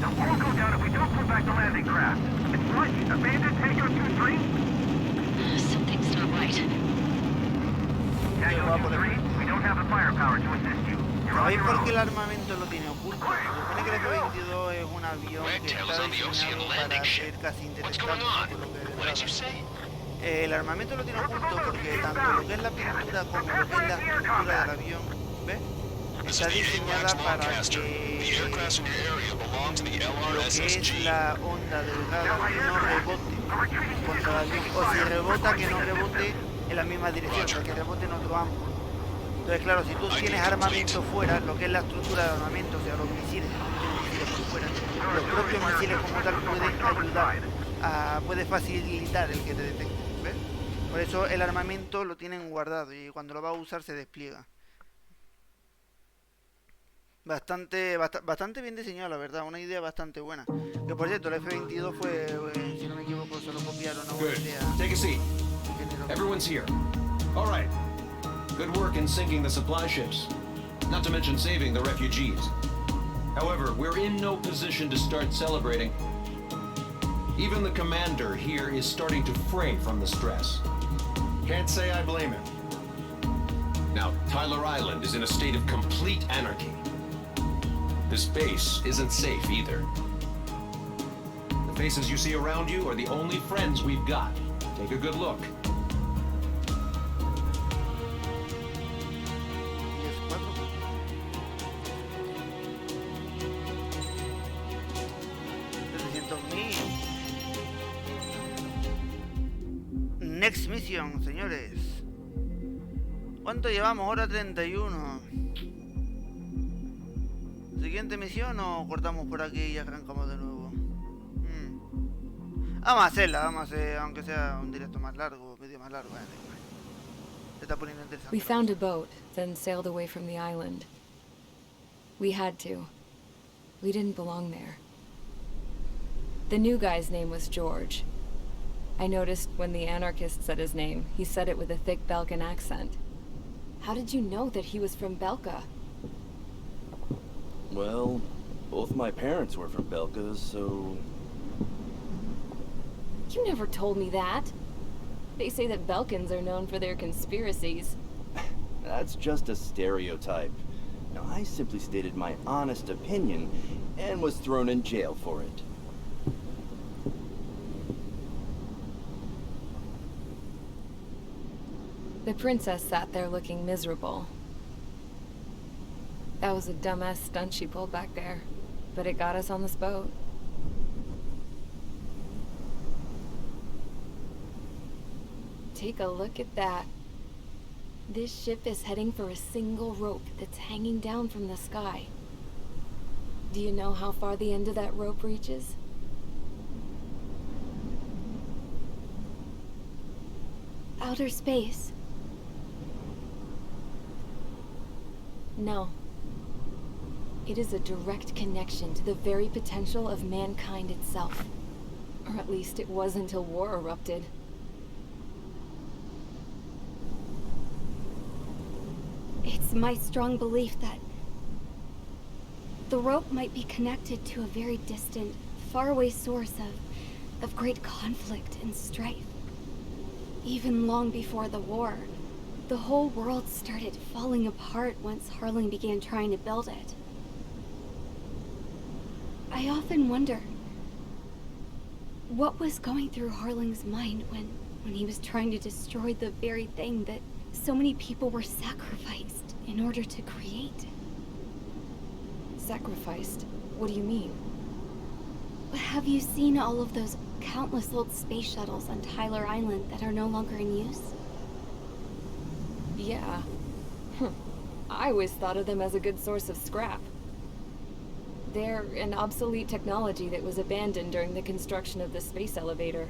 Now, all go down if we don't put back the landing craft. It's right. Abandon Tango 2-3. Something's not right. Tango 2-3, we don't have the firepower to assist you. You're on ¿Sabéis your por own. qué el armamento lo tiene oculto? Se supone que el F-22 es un avión que está diseñado para ser casi interestable. What did you say? El armamento lo tiene oculto porque tanto lo que es la pintura como lo que es la estructura del avión, ¿ves? Está diseñada para que lo que es la onda delgada no rebote contra el avión, o si rebota que no rebote en la misma dirección, o sea, que rebote en otro ángulo. Entonces claro, si tú tienes armamento fuera, lo que es la estructura del armamento, o sea, los misiles, por fuera, los propios misiles como tal pueden ayudar, puede facilitar el que te detecte, ¿ves? Por eso el armamento lo tienen guardado y cuando lo va a usar se despliega. Bastante bien diseñado, la verdad, una idea bastante buena. Que por cierto, el F-22 fue, si no me equivoco, se lo copiaron a una Good. idea. Take a seat. Everyone's here. All right. Good work in sinking the supply ships. Not to mention saving the refugees. However, we're in no position to start celebrating. Even the commander here is starting to fray from the stress. Can't say I blame him. Now, Tyler Island is in a state of complete anarchy. This base isn't safe either. The faces you see around you are the only friends we've got. Take a good look. Next mission, señores. ¿Cuánto llevamos? Hora 31. ¿Siguiente misión o cortamos por aquí y arrancamos de nuevo? Vamos a hacerla, vamos a hacer, aunque sea un directo más largo, medio más largo. Se está poniendo interesante. We found a boat, then sailed away from the island. We had to. We didn't belong there. The new guy's name was George. I noticed when the anarchist said his name, he said it with a thick Balkan accent. How did you know that he was from Belka? Well, both my parents were from Belka, so... You never told me that. They say that Belkans are known for their conspiracies. That's just a stereotype. Now, I simply stated my honest opinion and was thrown in jail for it. The princess sat there looking miserable. That was a dumbass stunt she pulled back there, but it got us on this boat. Take a look at that. This ship is heading for a single rope that's hanging down from the sky. Do you know how far the end of that rope reaches? Outer space. No. It is a direct connection to the very potential of mankind itself. Or at least it was until war erupted. It's my strong belief that the rope might be connected to a very distant, faraway source of great conflict and strife. Even long before the war, the whole world started falling apart once Harling began trying to build it. I often wonder what was going through Harling's mind when he was trying to destroy the very thing that so many people were sacrificed in order to create. Sacrificed? What do you mean? Have you seen all of those countless old space shuttles on Tyler Island that are no longer in use? Yeah. I always thought of them as a good source of scrap. They're an obsolete technology that was abandoned during the construction of the space elevator.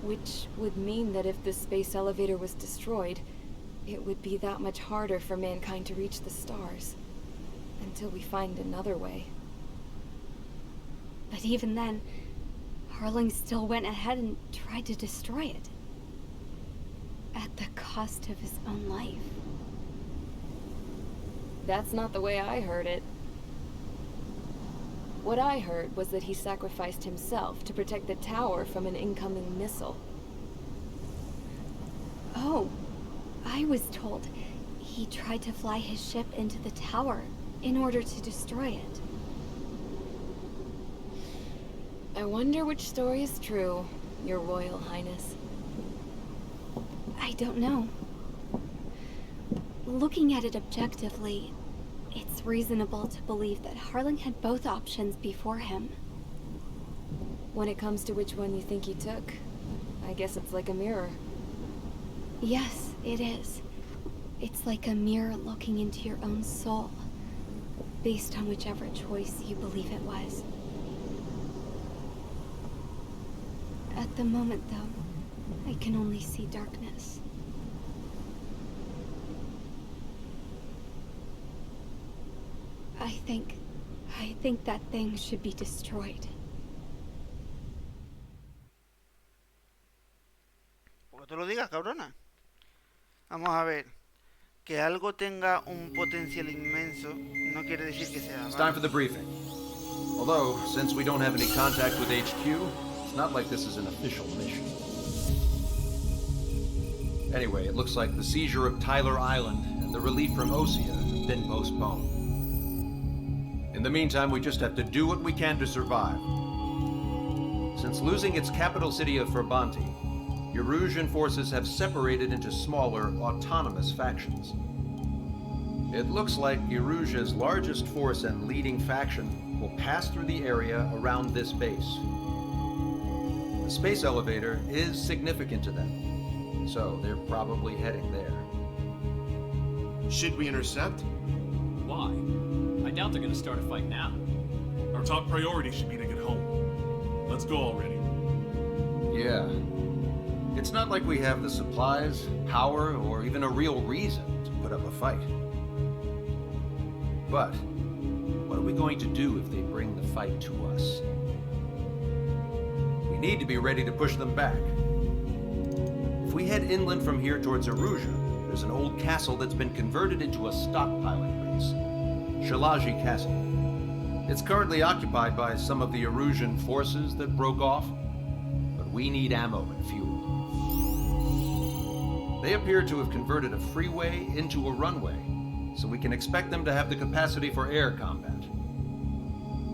Which would mean that if the space elevator was destroyed, it would be that much harder for mankind to reach the stars. Until we find another way. But even then, Harling still went ahead and tried to destroy it. At the cost of his own life. That's not the way I heard it. What I heard was that he sacrificed himself to protect the tower from an incoming missile. Oh, I was told he tried to fly his ship into the tower in order to destroy it. I wonder which story is true, Your Royal Highness. I don't know. Looking at it objectively, it's reasonable to believe that Harling had both options before him. When it comes to which one you think he took, I guess it's like a mirror. Yes, it is. It's like a mirror looking into your own soul, based on whichever choice you believe it was. At the moment, though, I can only see darkness. I think that thing should be destroyed. ¿Por qué te lo digas, cabrona? Vamos a ver. Que algo tenga un potencial inmenso no quiere decir que sea malo. It's time for the briefing. Although, since we don't have any contact with HQ, it's not like this is an official mission. Anyway, it looks like the seizure of Tyler Island and the relief from Osea have been postponed. In the meantime, we just have to do what we can to survive. Since losing its capital city of Ferbanti, Erusian forces have separated into smaller, autonomous factions. It looks like Erusia's largest force and leading faction will pass through the area around this base. The space elevator is significant to them, so they're probably heading there. Should we intercept? Why? I doubt they're gonna start a fight now. Our top priority should be to get home. Let's go already. Yeah. It's not like we have the supplies, power, or even a real reason to put up a fight. But what are we going to do if they bring the fight to us? We need to be ready to push them back. If we head inland from here towards Erusia, there's an old castle that's been converted into a stockpiling base. Shalaji Castle. It's currently occupied by some of the Erusian forces that broke off, but we need ammo and fuel. They appear to have converted a freeway into a runway, so we can expect them to have the capacity for air combat.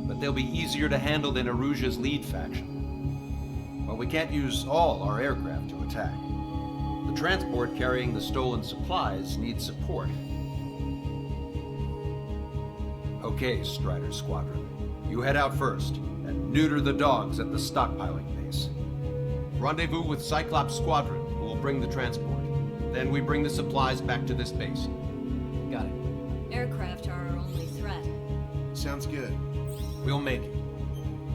But they'll be easier to handle than Erusia's lead faction. While we can't use all our aircraft to attack, the transport carrying the stolen supplies needs support. Okay, Strider Squadron. You head out first and neuter the dogs at the stockpiling base. Rendezvous with Cyclops Squadron, who will bring the transport. Then we bring the supplies back to this base. Got it. Aircraft are our only threat. Sounds good. We'll make it.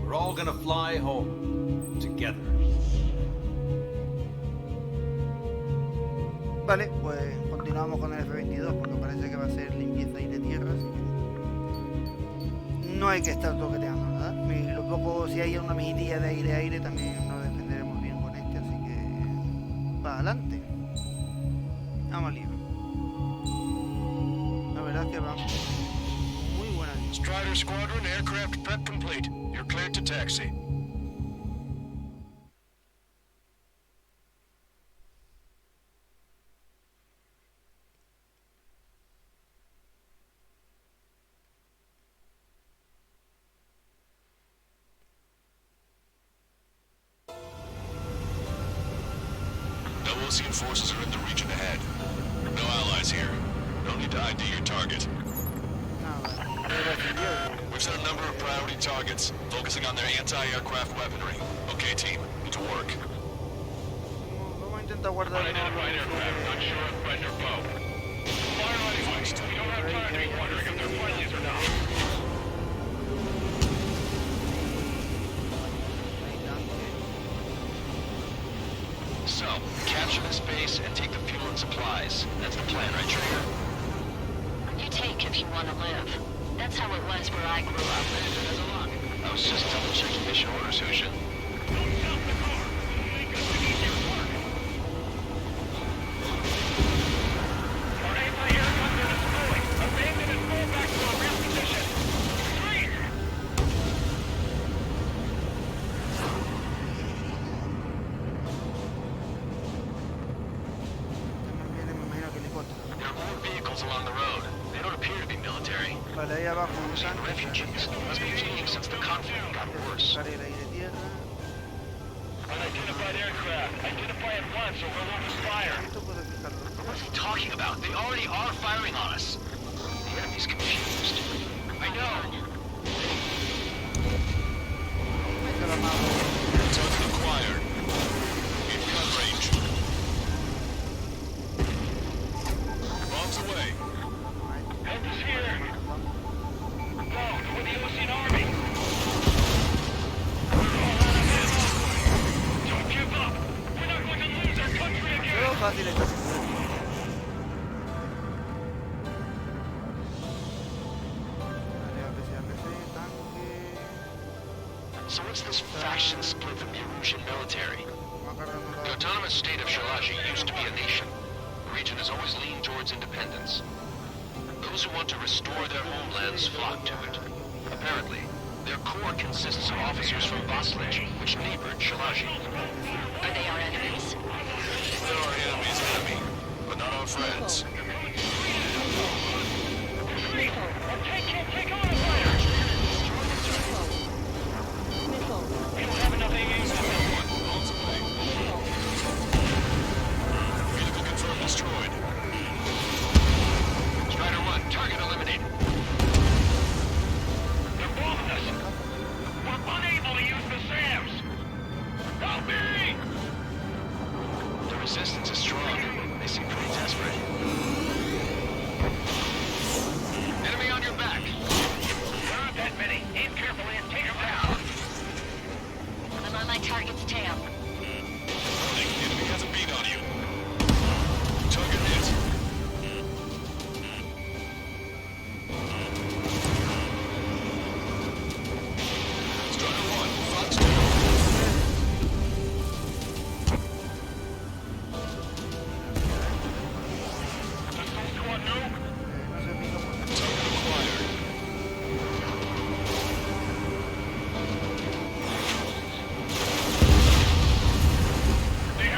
We're all gonna fly home. Together. Vale, pues continuamos con el F-22 porque parece que va a ser limpieza aire-tierra, así que no hay que estar toqueteando nada. Y lo poco, si hay una mijitilla de aire-aire, también nos defenderemos bien con este, así que para adelante. Vamos al lío. La verdad es que vamos muy buena. Strider Squadron, aircraft prep complete. You're cleared to taxi. Ocean forces are in the region ahead. No allies here. No need to ID your target. We've set a number of priority targets, focusing on their anti-aircraft weaponry. Okay, team, to work. Vamos a intentar guardar Unidentified aircraft, not sure if friend or foe. Fire anyway. We don't have time to be wondering if they're friendlies or not. So, capture this base and take the fuel and supplies. That's the plan, right, Trigger? You take if you want to live. That's how it was where I grew up. I was just double-checking mission orders, Husha. Don't stop the car. We ain't gonna need your work. Our anti-air guns are deployed. Abandon and fall back to our real position. Freeze! There are more vehicles along the road. They don't appear to be military. Vale, ahí abajo un Some tanque. refugees must be fleeing since the conflict got worse. Carga el aire-tierra. Unidentified aircraft. Identify at once or we'll open fire. What's he talking about? They already are firing on us. The enemy's confused. I know. Target acquired. In gun range. Bombs away. Help is here. No, with the Ocean Army. We're all out of ammo. Don't give up. We're not going to lose our country again. Pero fácil está. So what's this faction split from the Erusian military? The autonomous state of Shalashi used to be a nation. The region has always leaned towards independence. Those who want to restore their homelands flock to it. Apparently, their core consists of officers from Vaslej, which neighbored Shalashi. Are they our enemies? They're our enemy's enemy, but not our friends. Take on a fire. We don't have enough AA Bombs away. Vehicle confirmed destroyed. Strider 1, target eliminated. They're bombing us. We're unable to use the SAMs. Help me! The resistance is strong. They seem pretty desperate. Enemy on your back. There aren't that many. Aim carefully and take them down. I'm on my target's tail. Warning, enemy has a beat on you. Target hit. Strider 1, Fox 2.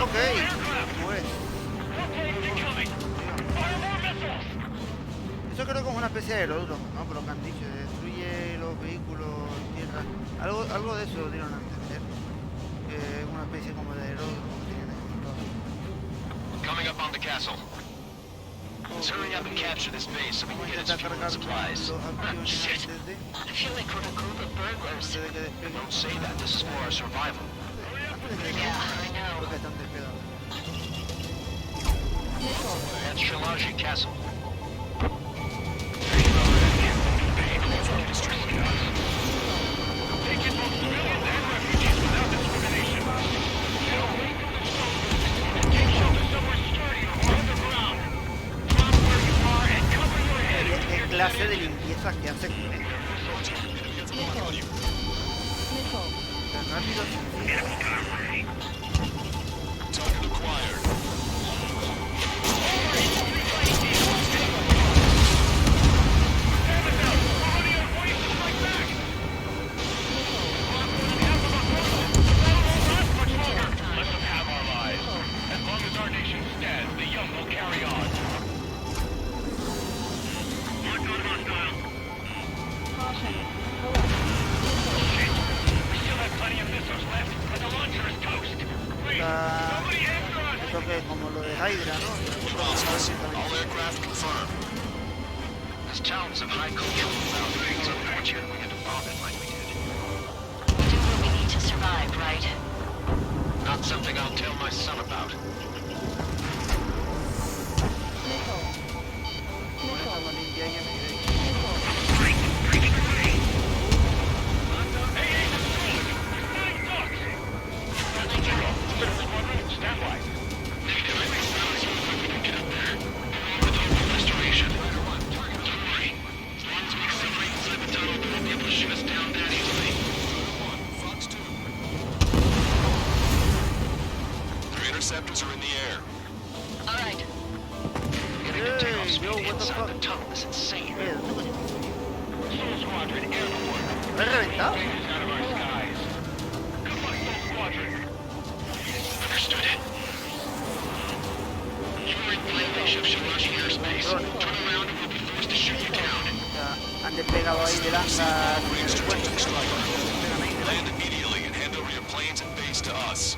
Ok, pues. Eso creo que es una especie de aeródromo, ¿no? Por lo que han dicho, destruye los vehículos en tierra. Algo de eso dieron a entender. Que es una especie como de aeródromo que tienen ahí. Coming up on the castle. Let's hurry up and capture this base so we can get its fuel and supplies. Shit. I feel like we're a group of burglars. Don't say that. This is for our survival. Yeah, I know. That's Shalaji Castle. ¿Qué clase de limpieza que hace con él? Rápido. Esto que es como lo de Hydra, ¿no? All aircraft confirmed. This town's of high cultural value. It's unfortunate we had to bomb it like we did. We do what we need to survive, right? Not something I'll tell my son about. Interceptors are in the air. All right. Getting to takeoff speed inside the tunnel is insane. Soul Squadron airborne. ¿Lo he reventado? Out of our skies. Good luck, Soul Squadron. Understood it. You are in plain range of Shalashi airspace. Turn around and we'll be forced to shoot you down. Han despegado ahí del hangar. Land immediately and hand over your planes and base to us.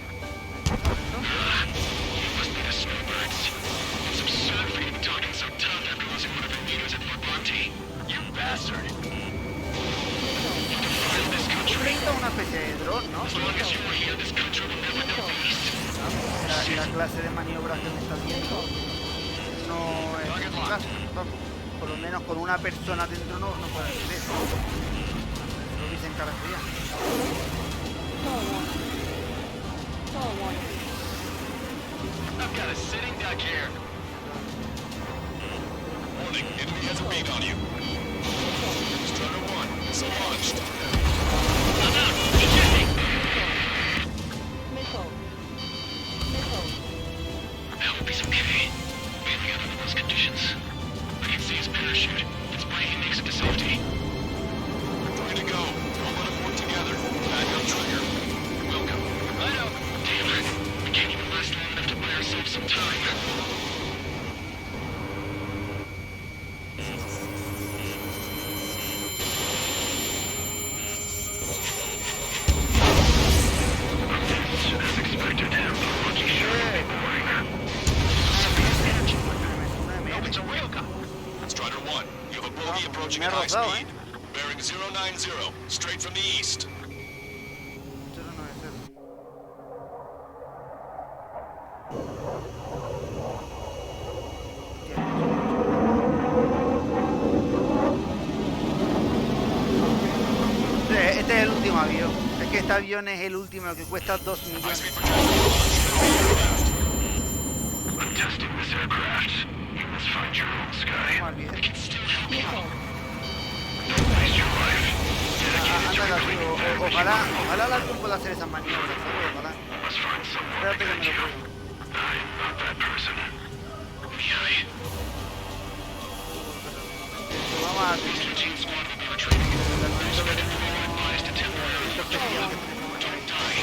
You must be the snowbirds. It's absurd for you to be talking so tough after losing one of your leaders at Fort Monty. You bastard. You defiled this country. Una especie de dron, ¿no? As long as you are here, this country will never know peace. La clase de maniobras que me está haciendo no es eficaz. Vamos, por lo menos con una persona dentro no puede hacer eso. Lo dicen caracterías. I've got a sitting duck here. Warning, enemy has a beat on you. Strider 1, missile launched. I'm out. Ejecting. I hope he's okay. Mainly under those conditions. I can see his parachute. It's why he makes it to safety. Ready to go. Don't let them work together. Back up trigger. Welcome. I know. Damn it. We can't even last long enough to buy ourselves some time. As expected, the rookie sure be boring. No, it's a railgun. Strider 1, you have a bogey approaching at high speed. Bearing 090, straight from the east. Este es el último avión. Es que este avión es el último que cuesta 2 millones. I'm testing this aircraft. You must find your own sky. I can still help you. Don't waste your life. Ojalá el avión pueda hacer esas maniobras, ¿sabes? Ojalá. Must find someone Espérate que like me lo you. pruebe. I'm not that person. Me, Vamos a hacer Team squad will be retreating. Advised to temporarily esto especial que tenemos. don't die.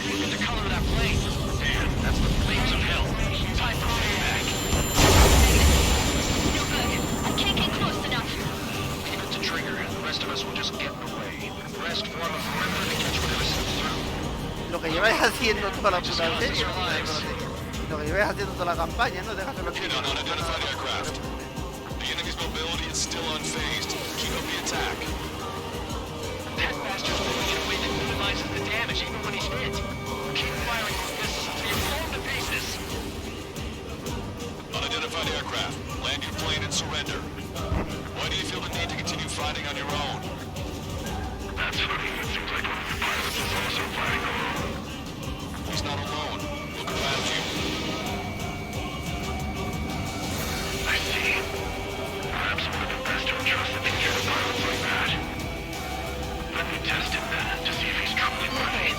Look at the color of that plane. Man, that's the flames of hell. Time for payback. No good. I can't get close enough. Leave it to Trigger, and the rest of us will just get in the way. Rest form of forever to catch whatever lo que lleváis haciendo toda la puta serie, lo que lleváis haciendo toda la campaña, ¿no? Deja hacerlo aquí. The enemy's mobility is still unfazed. Keep up the attack. That bastard's moving in a way that minimizes the damage even when he's hit. Keep firing those missiles until you're blown to pieces. Unidentified aircraft. Land your plane and surrender. Why do you feel the need to continue fighting on your own? That's funny. It seems like one of the pilots is also fighting alone. He's not alone. Look around you. I see. Perhaps one of the best don't trust the future of pilots like that. Let me test him then to see if he's truly worthy.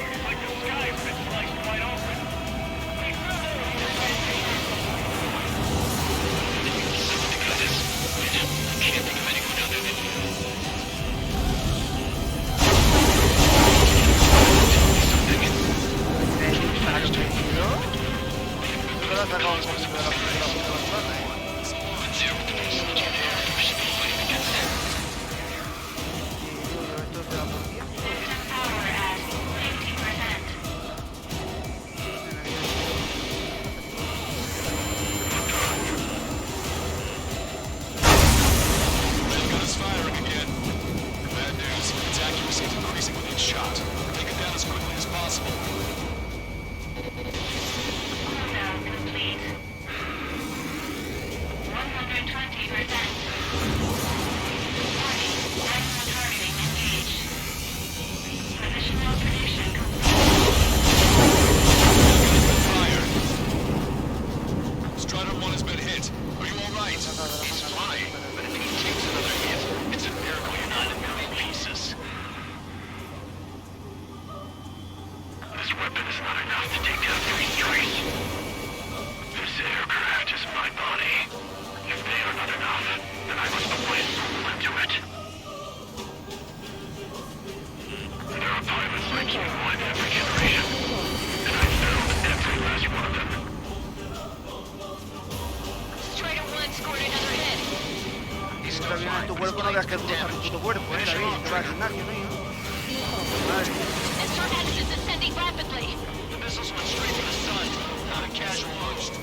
It's like the sky's been sliced wide open. I can't think of anyone other than you. Tu cuerpo no veas que tú estás en tu cuerpo, David, te vas al gimnasio, ¿no? Madre. is ascending rapidly. The missiles went straight to the sun, not a casual boost.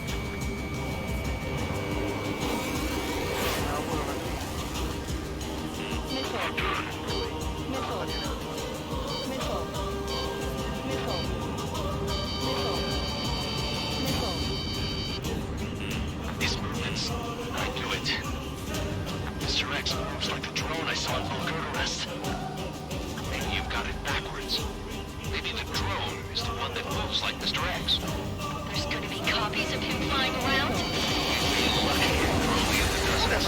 These movements, I knew it. Mr. X moves like the drone I saw in Bulgarest. Maybe you've got it backwards. Maybe the drone is the one that moves like Mr. X. There's gonna be copies of him flying around? You'd be lucky. Probably in the dozens.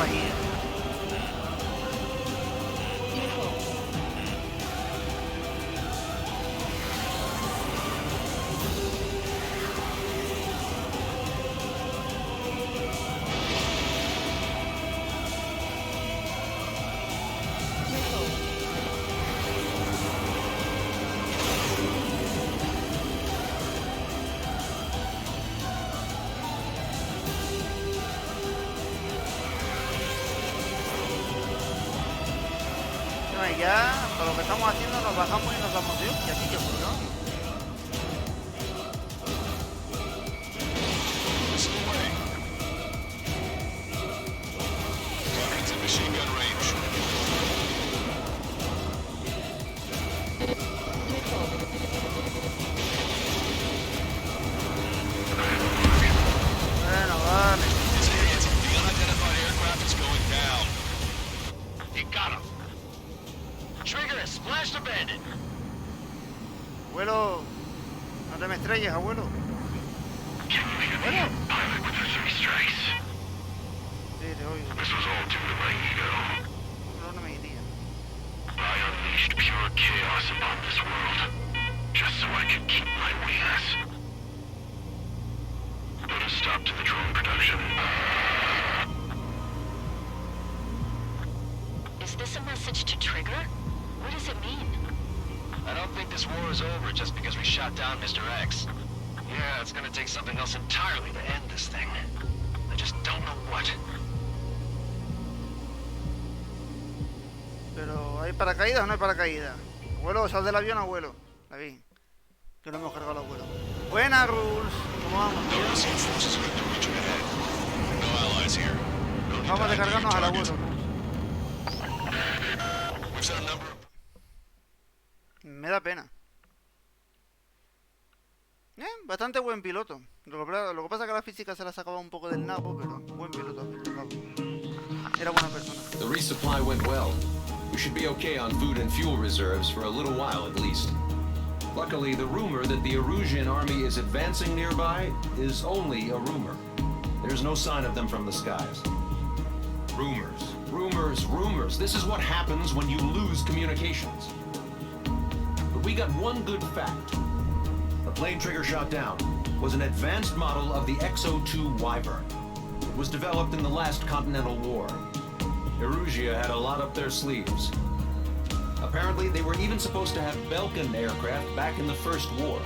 Ya, con lo que estamos haciendo nos bajamos y nos vamos de hostia, aquí yo, ¿no? Bueno, vale. Abuelo, no te me estrelles, abuelo. Abuelo. Sí, te oigo. No me iría. I unleashed pure chaos upon this world, just so I could keep my wings. Put a stop to the drone production. Is this a message to Trigger? What does it mean? I don't think this war is over just because we shot down Mr. X. Yeah, it's gonna take something else entirely to end this thing. I just don't know what. Pero ¿Hay paracaídas o no hay paracaídas? Abuelo, sal del avión, abuelo. La vi. Que no hemos cargado al abuelo. Buenas, Rules. ¿Cómo vamos? Vamos a descargarnos al abuelo. Me da pena. Bastante buen piloto. Lo que pasa es que la física se la sacaba un poco del nabo, pero buen piloto. Era buena persona. The resupply went well. We should be okay on food and fuel reserves for a little while at least. Luckily, the rumor that the Erusian army is advancing nearby is only a rumor. There's no sign of them from the skies. Rumors, rumors, rumors. This is what happens when you lose communications. But we got one good fact. The plane Trigger shot down was an advanced model of the XO-2 Wyvern. It was developed in the last Continental War. Erusia had a lot up their sleeves. Apparently, they were even supposed to have Belkin aircraft back in the First War.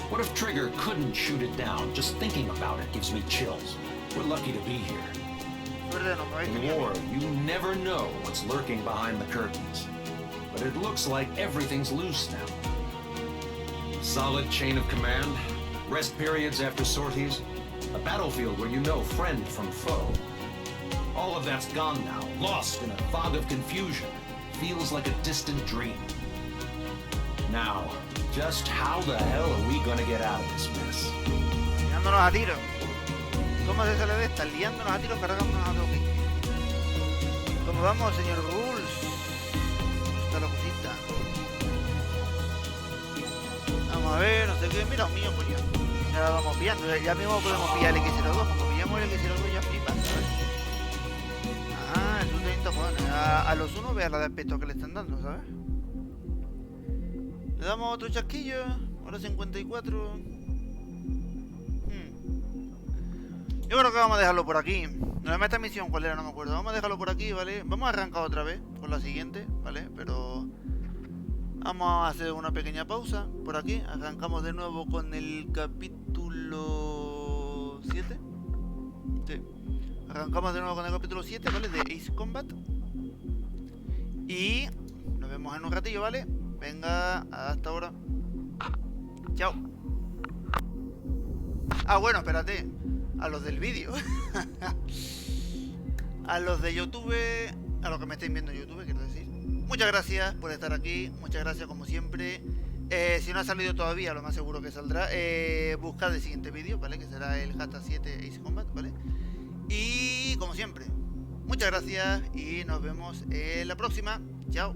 What if Trigger couldn't shoot it down? Just thinking about it gives me chills. We're lucky to be here. In war, you never know what's lurking behind the curtains. But it looks like everything's loose now. Solid chain of command, rest periods after sorties, a battlefield where you know friend from foe. All of that's gone now, lost in a fog of confusion. Feels like a distant dream. Now, just how the hell are we gonna get out of this mess? Liándonos a tiros. ¿Cómo se sale de esta? Liándonos a tiros, cargándonos a toque. ¿Cómo vamos, señor Rules? Está la cosita. Vamos a ver, no sé qué. Mira, un mío, coño. Ya vamos pillando. Ya mismo podemos pillar el X02. Como pillamos el X02 ya flipas, ¿sabes? Ah, el Su-30, bueno. A los unos vea la de aspecto que le están dando, ¿sabes? Le damos otro chasquillo. Ahora 54. Yo creo que vamos a dejarlo por aquí. No, esta misión, ¿cuál era? No me acuerdo. Vamos a dejarlo por aquí, ¿vale? Vamos a arrancar otra vez con la siguiente, ¿vale? Pero vamos a hacer una pequeña pausa por aquí. Arrancamos de nuevo con el capítulo 7. Sí. Arrancamos de nuevo con el capítulo 7, ¿vale? De Ace Combat. Y nos vemos en un ratillo, ¿vale? Venga, hasta ahora. Chao. Ah, bueno, espérate. A los del vídeo. A los de YouTube. A los que me estáis viendo en YouTube, quiero decir. Muchas gracias por estar aquí. Muchas gracias como siempre. Si no ha salido todavía, lo más seguro que saldrá. Buscad el siguiente vídeo, ¿vale? Que será el hashtag 7 Ace Combat, ¿vale? Y como siempre, muchas gracias y nos vemos en la próxima. Chao.